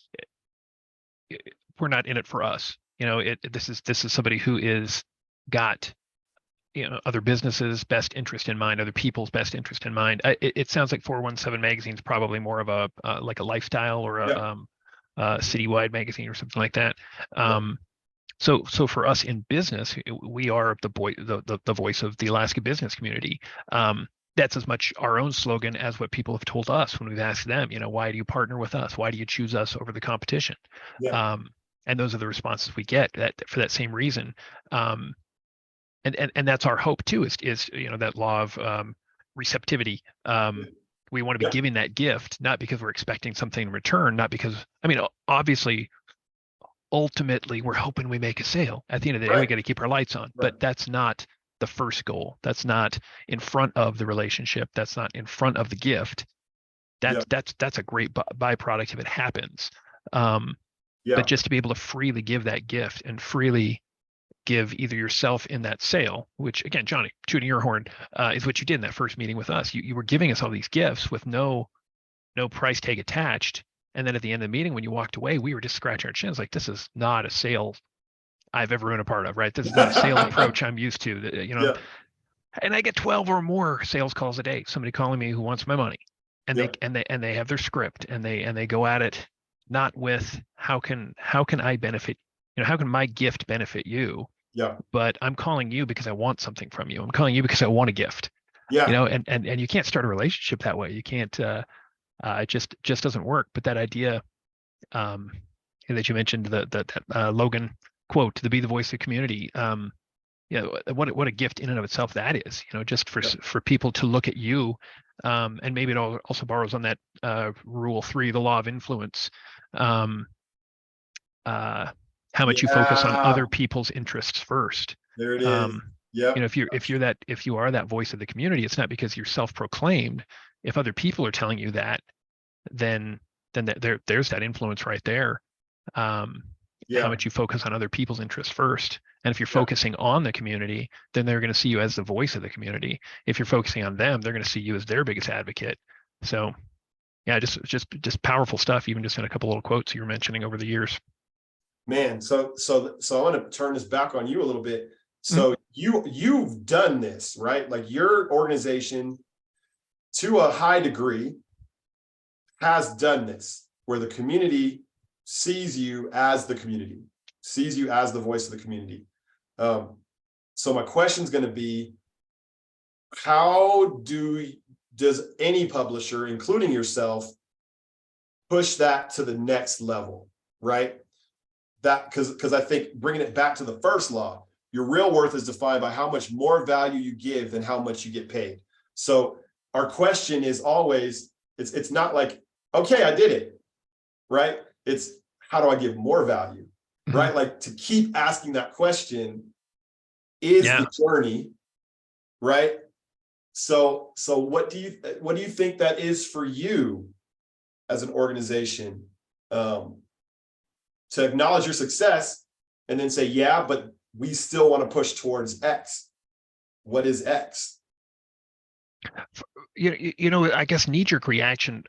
we're not in it for us. This is somebody who is got other businesses' best interest in mind, other people's best interest in mind. It sounds like 417 magazine is probably more of a like a lifestyle or a citywide magazine or something like that. So for us in business, we are the voice of the Alaska business community. That's as much our own slogan as what people have told us when we've asked them, why do you partner with us? Why do you choose us over the competition? And those are the responses we get for that same reason. And that's our hope too, is that law of receptivity. We want to be giving that gift, not because we're expecting something in return, not because, obviously, ultimately, we're hoping we make a sale. At the end of the day, we got to keep our lights on, but that's not the first goal. That's not in front of the relationship. That's not in front of the gift. That's a great byproduct if it happens. But just to be able to freely give that gift and freely give either yourself in that sale, which, again, Johnny, tooting your horn, is what you did in that first meeting with us. You were giving us all these gifts with no price tag attached. And then at the end of the meeting, when you walked away, we were just scratching our chins like, this is not a sale I've ever been a part of, right? This is not a sales approach I'm used to, And I get 12 or more sales calls a day, somebody calling me who wants my money, and they have their script, and they go at it not with how can I benefit, how can my gift benefit you? But I'm calling you because I want something from you. I'm calling you because I want a gift. And you can't start a relationship that way. You can't. It just doesn't work. But that idea that you mentioned, that Logan quote, to be the voice of the community. What a gift in and of itself that is. Just for people to look at you, and maybe it also borrows on that rule 3, the law of influence. How much you focus on other people's interests first. There it is. If you are that voice of the community, it's not because you're self-proclaimed. If other people are telling you that, then there's that influence right there. How much you focus on other people's interests first. And if you're focusing on the community, then they're going to see you as the voice of the community. If you're focusing on them, they're going to see you as their biggest advocate. So just powerful stuff, even just in a couple little quotes you were mentioning over the years. Man, so I want to turn this back on you a little bit. So you've done this, right? Like, your organization, to a high degree, has done this, where the community sees you as the community, sees you as the voice of the community. So my question is going to be, how does any publisher, including yourself, push that to the next level, right? That because I think bringing it back to the first law, your real worth is defined by how much more value you give than how much you get paid. So our question is always, it's not like, okay, I did it, right? It's how do I give more value, right? Like to keep asking that question is the journey, right? So what do you think that is for you as an organization, to acknowledge your success and then say, yeah, but we still want to push towards X. What is X? I guess knee-jerk reaction.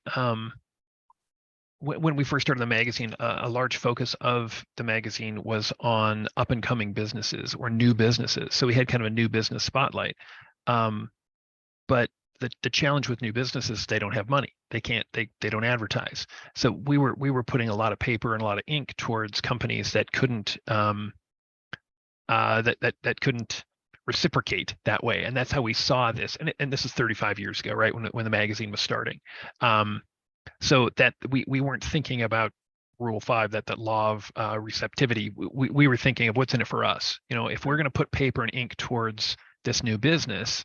When we first started the magazine, a large focus of the magazine was on up-and-coming businesses or new businesses. So we had kind of a new business spotlight. But the challenge with new businesses, they don't have money. They don't advertise. So we were putting a lot of paper and a lot of ink towards companies that couldn't that couldn't reciprocate that way. And that's how we saw this. And this is 35 years ago, right? When the magazine was starting. So that we weren't thinking about Rule 5, that law of receptivity. We were thinking of what's in it for us. If we're going to put paper and ink towards this new business,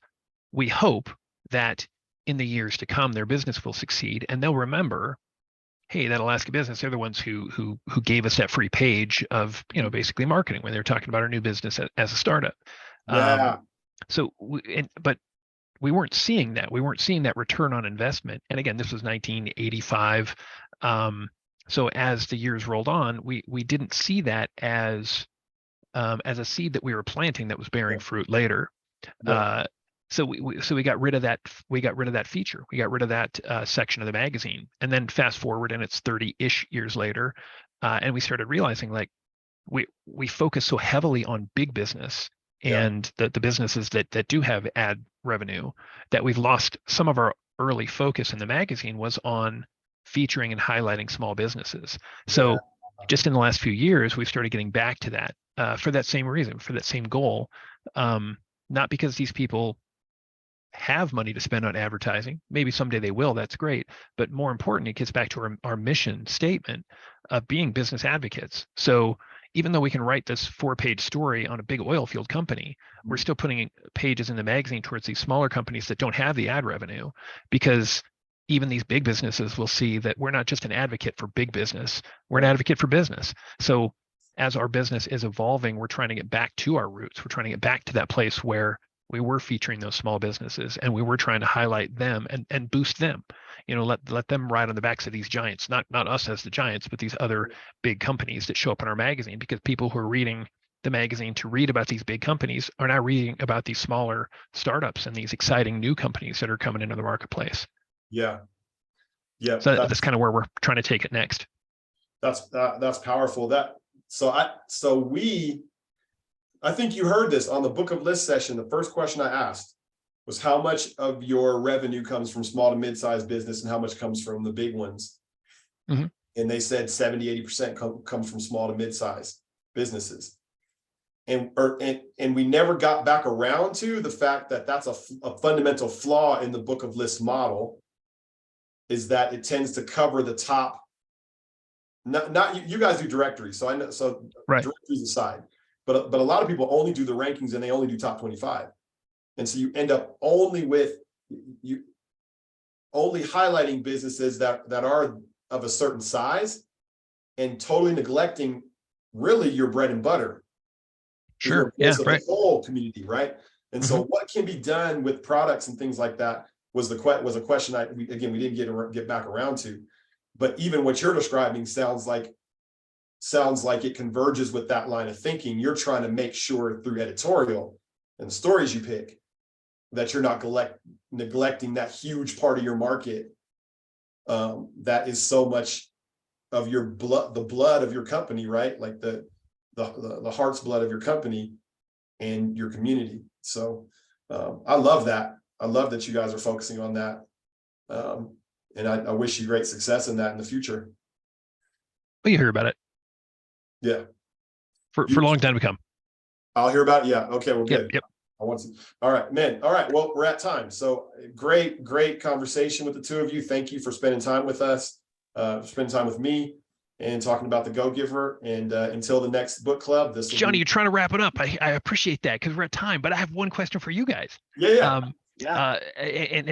we hope that in the years to come, their business will succeed, and they'll remember, hey, that Alaska business, they're the ones who gave us that free page of, basically marketing when they were talking about our new business as a startup. Yeah. But we weren't seeing that. We weren't seeing that return on investment. And again, this was 1985. So as the years rolled on, we didn't see that as a seed that we were planting that was bearing fruit later. Yeah. So we got rid of that. We got rid of that feature. We got rid of that section of the magazine. And then fast forward, and it's 30-ish years later, and we started realizing, like, we focus so heavily on big business and the businesses that do have ad revenue, that we've lost some of our early focus in the magazine was on featuring and highlighting small businesses. So just in the last few years, we've started getting back to that for that same reason, for that same goal. Not because these people have money to spend on advertising. Maybe someday they will, that's great. But more important, it gets back to our mission statement of being business advocates. So even though we can write this 4-page story on a big oil field company, we're still putting pages in the magazine towards these smaller companies that don't have the ad revenue, because even these big businesses will see that we're not just an advocate for big business, we're an advocate for business. So as our business is evolving, we're trying to get back to our roots. We're trying to get back to that place where we were featuring those small businesses, and we were trying to highlight them and boost them. Let them ride on the backs of these giants, not us as the giants, but these other big companies that show up in our magazine, because people who are reading the magazine to read about these big companies are now reading about these smaller startups and these exciting new companies that are coming into the marketplace. Yeah. So that's kind of where we're trying to take it next. That's powerful. I think you heard this on the book of lists session. The first question I asked was, how much of your revenue comes from small to mid-sized business and how much comes from the big ones? And they said 70-80% comes from small to mid-sized businesses. And we never got back around to the fact that that's a fundamental flaw in the book of lists model, is that it tends to cover the top. Not you guys do directories, so I know, so right. Directories aside. But a lot of people only do the rankings and they only do top 25. And so you end up only highlighting businesses that are of a certain size and totally neglecting really your bread and butter. Sure. Yeah. Right. The whole community, right? And so what can be done with products and things like that was a question we didn't get back around to. But even what you're describing sounds like it converges with that line of thinking. You're trying to make sure through editorial and the stories you pick that you're not neglecting that huge part of your market that is so much of your blood, the blood of your company, right? Like the heart's blood of your company and your community. So I love that. I love that you guys are focusing on that. And I wish you great success in that in the future. Well, you hear about it Yeah. for a long time to come. I'll hear about it. Yeah. Okay. Well, good. Yep. I want to. All right, man. All right. Well, we're at time. So great conversation with the two of you. Thank you for spending time with us, spending time with me and talking about the Go Giver. And until the next book club, this will Johnny, be... you're trying to wrap it up. I appreciate that because we're at time, but I have one question for you guys. Yeah. And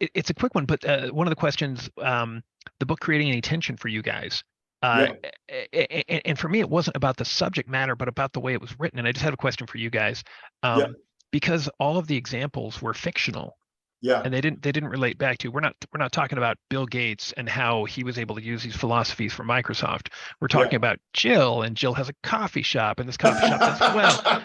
it's a quick one, but one of the questions, the book creating any tension for you guys. And for me, it wasn't about the subject matter, but about the way it was written. And I just have a question for you guys, because all of the examples were fictional. Yeah. And they didn't relate back to. We're not talking about Bill Gates and how he was able to use these philosophies for Microsoft. We're talking about Jill, and Jill has a coffee shop, and this coffee shop does well.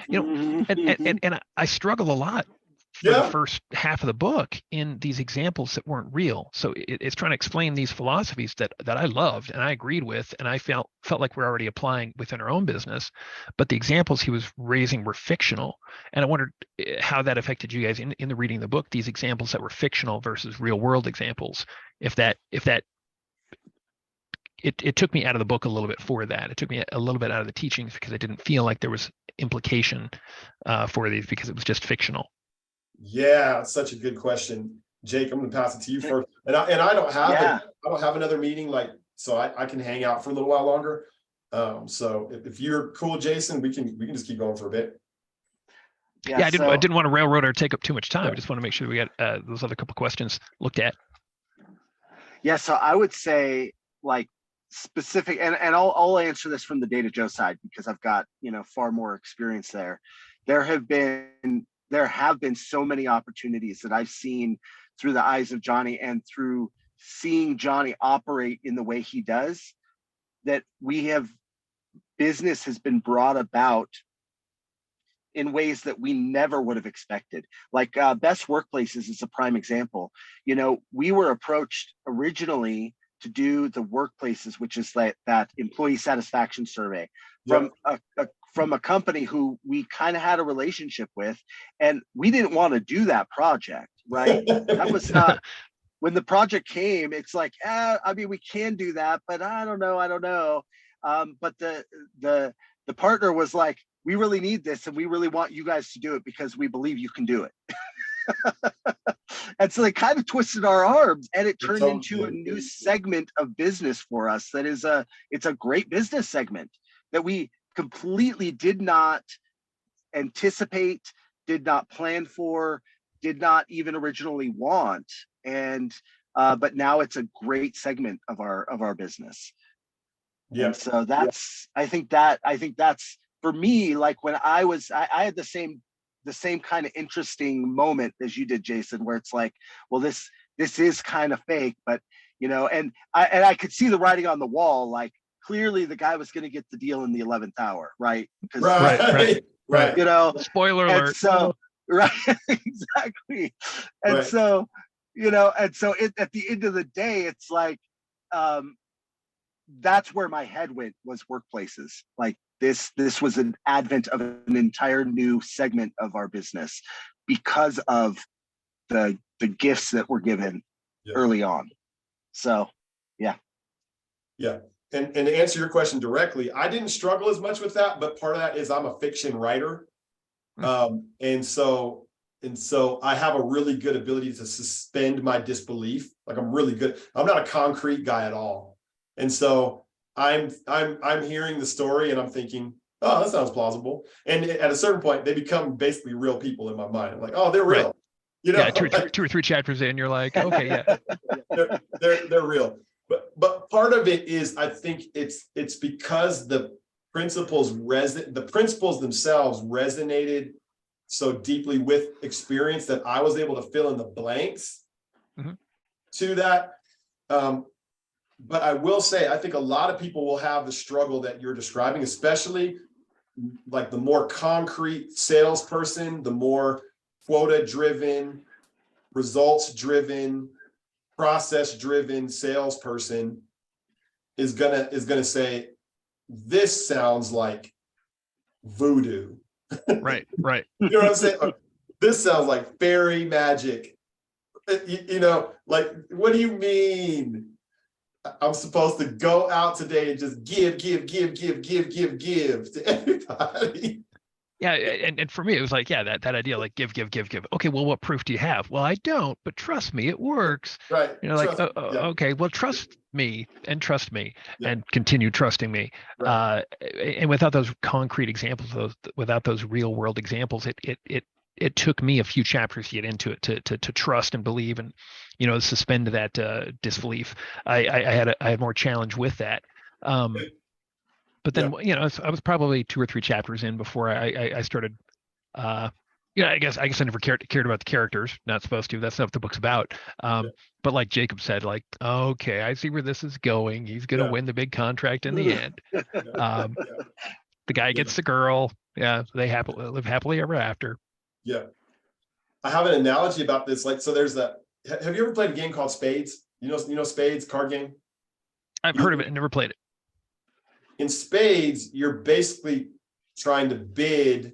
And I struggle a lot for the first half of the book in these examples that weren't real. So it's trying to explain these philosophies that I loved and I agreed with, and I felt like we're already applying within our own business, but the examples he was raising were fictional. And I wondered how that affected you guys in the reading the book, these examples that were fictional versus real world examples. It took me out of the book a little bit for that. It took me a little bit out of the teachings because I didn't feel like there was implication for these because it was just fictional. Yeah, such a good question, Jake. I'm going to pass it to you first, and I don't have another meeting, so I can hang out for a little while longer. So if you're cool, Jason, we can just keep going for a bit. I didn't want to railroad or take up too much time. I just want to make sure we got those other couple questions looked at. Yeah, so I would say specific, and I'll answer this from the DataJoe side because I've got far more experience there. There have been so many opportunities that I've seen through the eyes of Johnny and through seeing Johnny operate in the way he does, that business has been brought about in ways that we never would have expected. Best Workplaces is a prime example. We were approached originally to do the workplaces, which is that employee satisfaction survey from a company who we kind of had a relationship with, and we didn't want to do that project, right? That was not, when the project came, it's like, we can do that, but I don't know. But the partner was like, we really need this, and we really want you guys to do it because we believe you can do it. And so they kind of twisted our arms, and it turned into a new segment of business for us. It's a great business segment that we completely did not anticipate, did not plan for, did not even originally want. And but now it's a great segment of our business. Yeah. And so I think that's for me, when I had the same kind of interesting moment as you did, Jason, where it's like, well, this is kind of fake, but and I could see the writing on the wall, clearly the guy was going to get the deal in the 11th hour, right? Right. Spoiler alert. So right, exactly. And so at the end of the day, it's like that's where my head went, was workplaces. This was an advent of an entire new segment of our business because of the gifts that were given early on. So yeah. And to answer your question directly, I didn't struggle as much with that, but part of that is I'm a fiction writer. And so I have a really good ability to suspend my disbelief. I'm really good. I'm not a concrete guy at all. And so I'm hearing the story and I'm thinking, oh, that sounds plausible. And at a certain point, they become basically real people in my mind. I'm like, oh, they're real. Two or three chapters in, you're like, okay, yeah. they're real. But part of it is, I think it's because the principles themselves resonated so deeply with experience that I was able to fill in the blanks to that. But I will say, I think a lot of people will have the struggle that you're describing, especially the more concrete salesperson, the more quota-driven, results-driven, process-driven salesperson is gonna say, this sounds like voodoo. Right. You know what I'm saying? This sounds like fairy magic. You know, like, what do you mean? I'm supposed to go out today and just give to everybody. Yeah, and for me, it was like, yeah, that idea, like give. Okay, well, what proof do you have? Well, I don't, but trust me, it works. Right. You know, like, Trust, yeah, okay, well, trust me yeah, and continue trusting me. right. And without those concrete examples, without those real world examples, it took me a few chapters to get into it, to trust and believe, and suspend that disbelief. I had more challenge with that. But then, I was probably 2 or 3 chapters in before I started. I guess I never cared about the characters. Not supposed to. That's not what the book's about. Yeah. But like Jacob said, like, okay, I see where this is going. He's gonna Yeah. win the big contract in the end. Um, Yeah. the guy Yeah. gets the girl. Yeah, they live happily ever after. Yeah. I have an analogy about this. Like, so there's that. Have you ever played a game called Spades? You know Spades, card game? I've heard of it and never played it. In Spades, you're basically trying to bid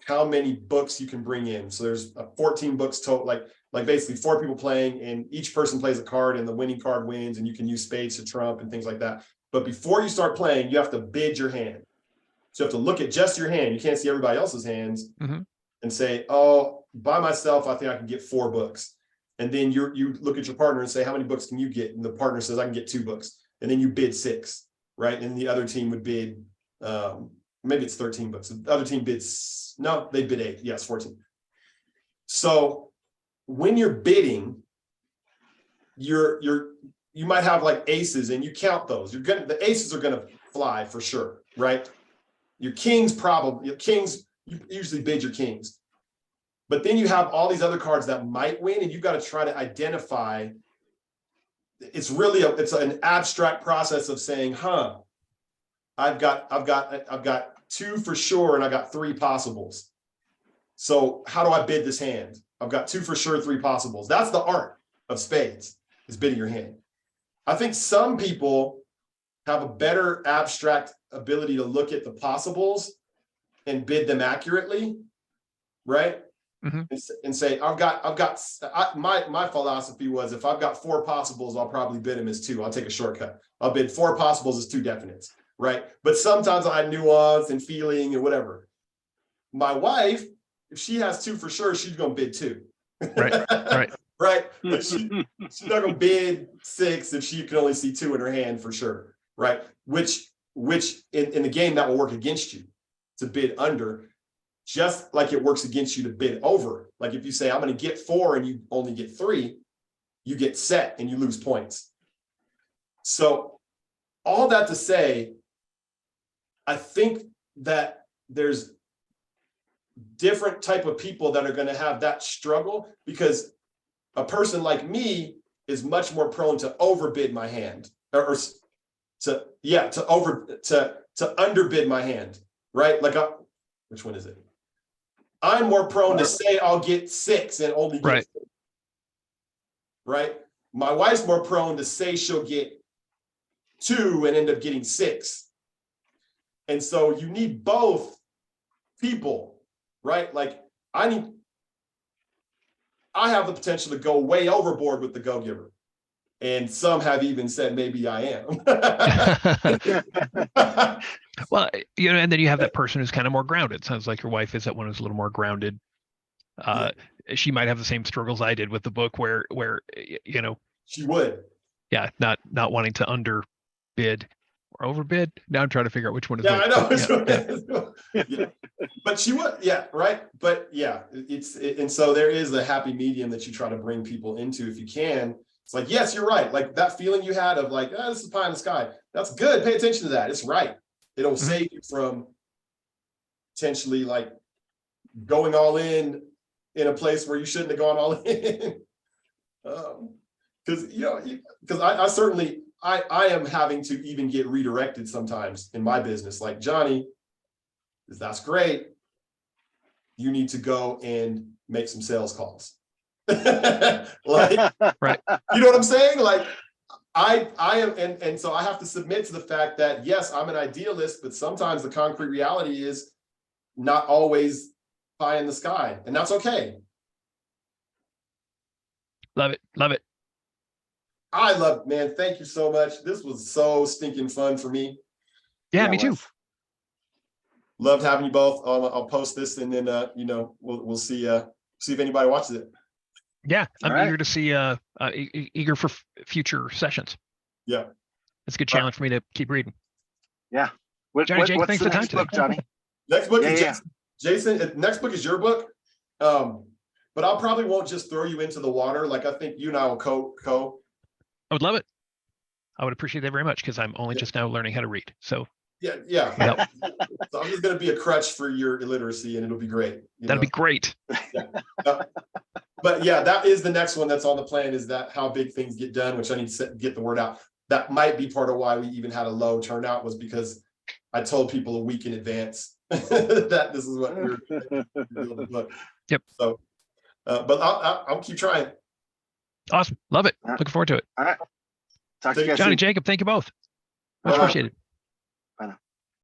how many books you can bring in. So there's 14 books total, like basically 4 people playing, and each person plays a card, and the winning card wins, and you can use spades to trump and things like that. But before you start playing, you have to bid your hand. So you have to look at just your hand. You can't see everybody else's hands, and say, oh, by myself, I think I can get 4 books. And then you look at your partner and say, how many books can you get? And the partner says, I can get 2 books. And then you bid 6, right? And the other team would bid, maybe it's 13 books. The other team bids, no, they bid 8. Yes, 14. So when you're bidding, you might have like aces, and you count those. The aces are gonna fly for sure, right? Your kings you usually bid your kings. But then you have all these other cards that might win, and you've got to try to identify. It's really it's an abstract process of saying, I've got 2 for sure, and I got 3 possibles. So how do I bid this hand? I've got 2 for sure, 3 possibles. That's the art of spades, is bidding your hand. I think some people have a better abstract ability to look at the possibles and bid them accurately, right? And say, my philosophy was, if I've got 4 possibles, I'll probably bid them as 2. I'll take a shortcut. I'll bid 4 possibles as 2 definites, right? But sometimes I nuance and feeling and whatever. My wife, if she has 2 for sure, she's going to bid 2. Right. Right. She's not going to bid 6 if she can only see 2 in her hand for sure. Right. Which in the game, that will work against you to bid under, just like it works against you to bid over. Like if you say, I'm going to get 4 and you only get 3, you get set and you lose points. So all that to say, I think that there's different type of people that are going to have that struggle, because a person like me is much more prone to overbid my hand, or to underbid my hand, right? Like, which one is it? I'm more prone to say I'll get 6 and only get 6, right? My wife's more prone to say she'll get 2 and end up getting 6. And so you need both people, right? Like I have the potential to go way overboard with the go-giver. And some have even said maybe I am. Well, and then you have that person who's kind of more grounded. Sounds like your wife is that one who's a little more grounded. She might have the same struggles I did with the book, where she would. Yeah, not wanting to underbid or overbid. Now I'm trying to figure out which one is which. I know. Yeah. But she would, yeah, right. But yeah, and so there is a happy medium that you try to bring people into if you can. It's like, yes, you're right. Like that feeling you had of like, this is pie in the sky. That's good. Pay attention to that. It's right. It'll save you from potentially like going all in a place where you shouldn't have gone all in. Because I certainly I am having to even get redirected sometimes in my business. Like, Johnny, that's great. You need to go and make some sales calls. Like, right. You know what I'm saying? Like, I am, and so I have to submit to the fact that yes, I'm an idealist, but sometimes the concrete reality is not always pie in the sky, and that's okay. Love it. Love it. I love, man. Thank you so much. This was so stinking fun for me. Yeah, me too. Wes. Loved having you both. I'll post this and then we'll see if anybody watches it. Yeah, I'm All right. eager to see eager for future sessions. Yeah. It's a good challenge for me to keep reading. Yeah. Johnny, Jake, What's thanks the for the time next today. book, Johnny? Next book is Yeah. Jason. Next book is your book. But I'll probably won't just throw you into the water. Like I think you and I will co. I would love it. I would appreciate that very much because I'm only just now learning how to read. So Yeah. help. So I'm just gonna be a crutch for your illiteracy, and it'll be great. That'd be great. But yeah, that is the next one that's on the plan. Is that how big things get done? Which I need to get the word out. That might be part of why we even had a low turnout, was because I told people a week in advance that this is what we're doing the book. Yep. So, but I'll keep trying. Awesome. Love it. All right. Looking forward to it. All right. Talk to you guys Johnny, soon. Jacob, thank you both. Much All right. appreciated.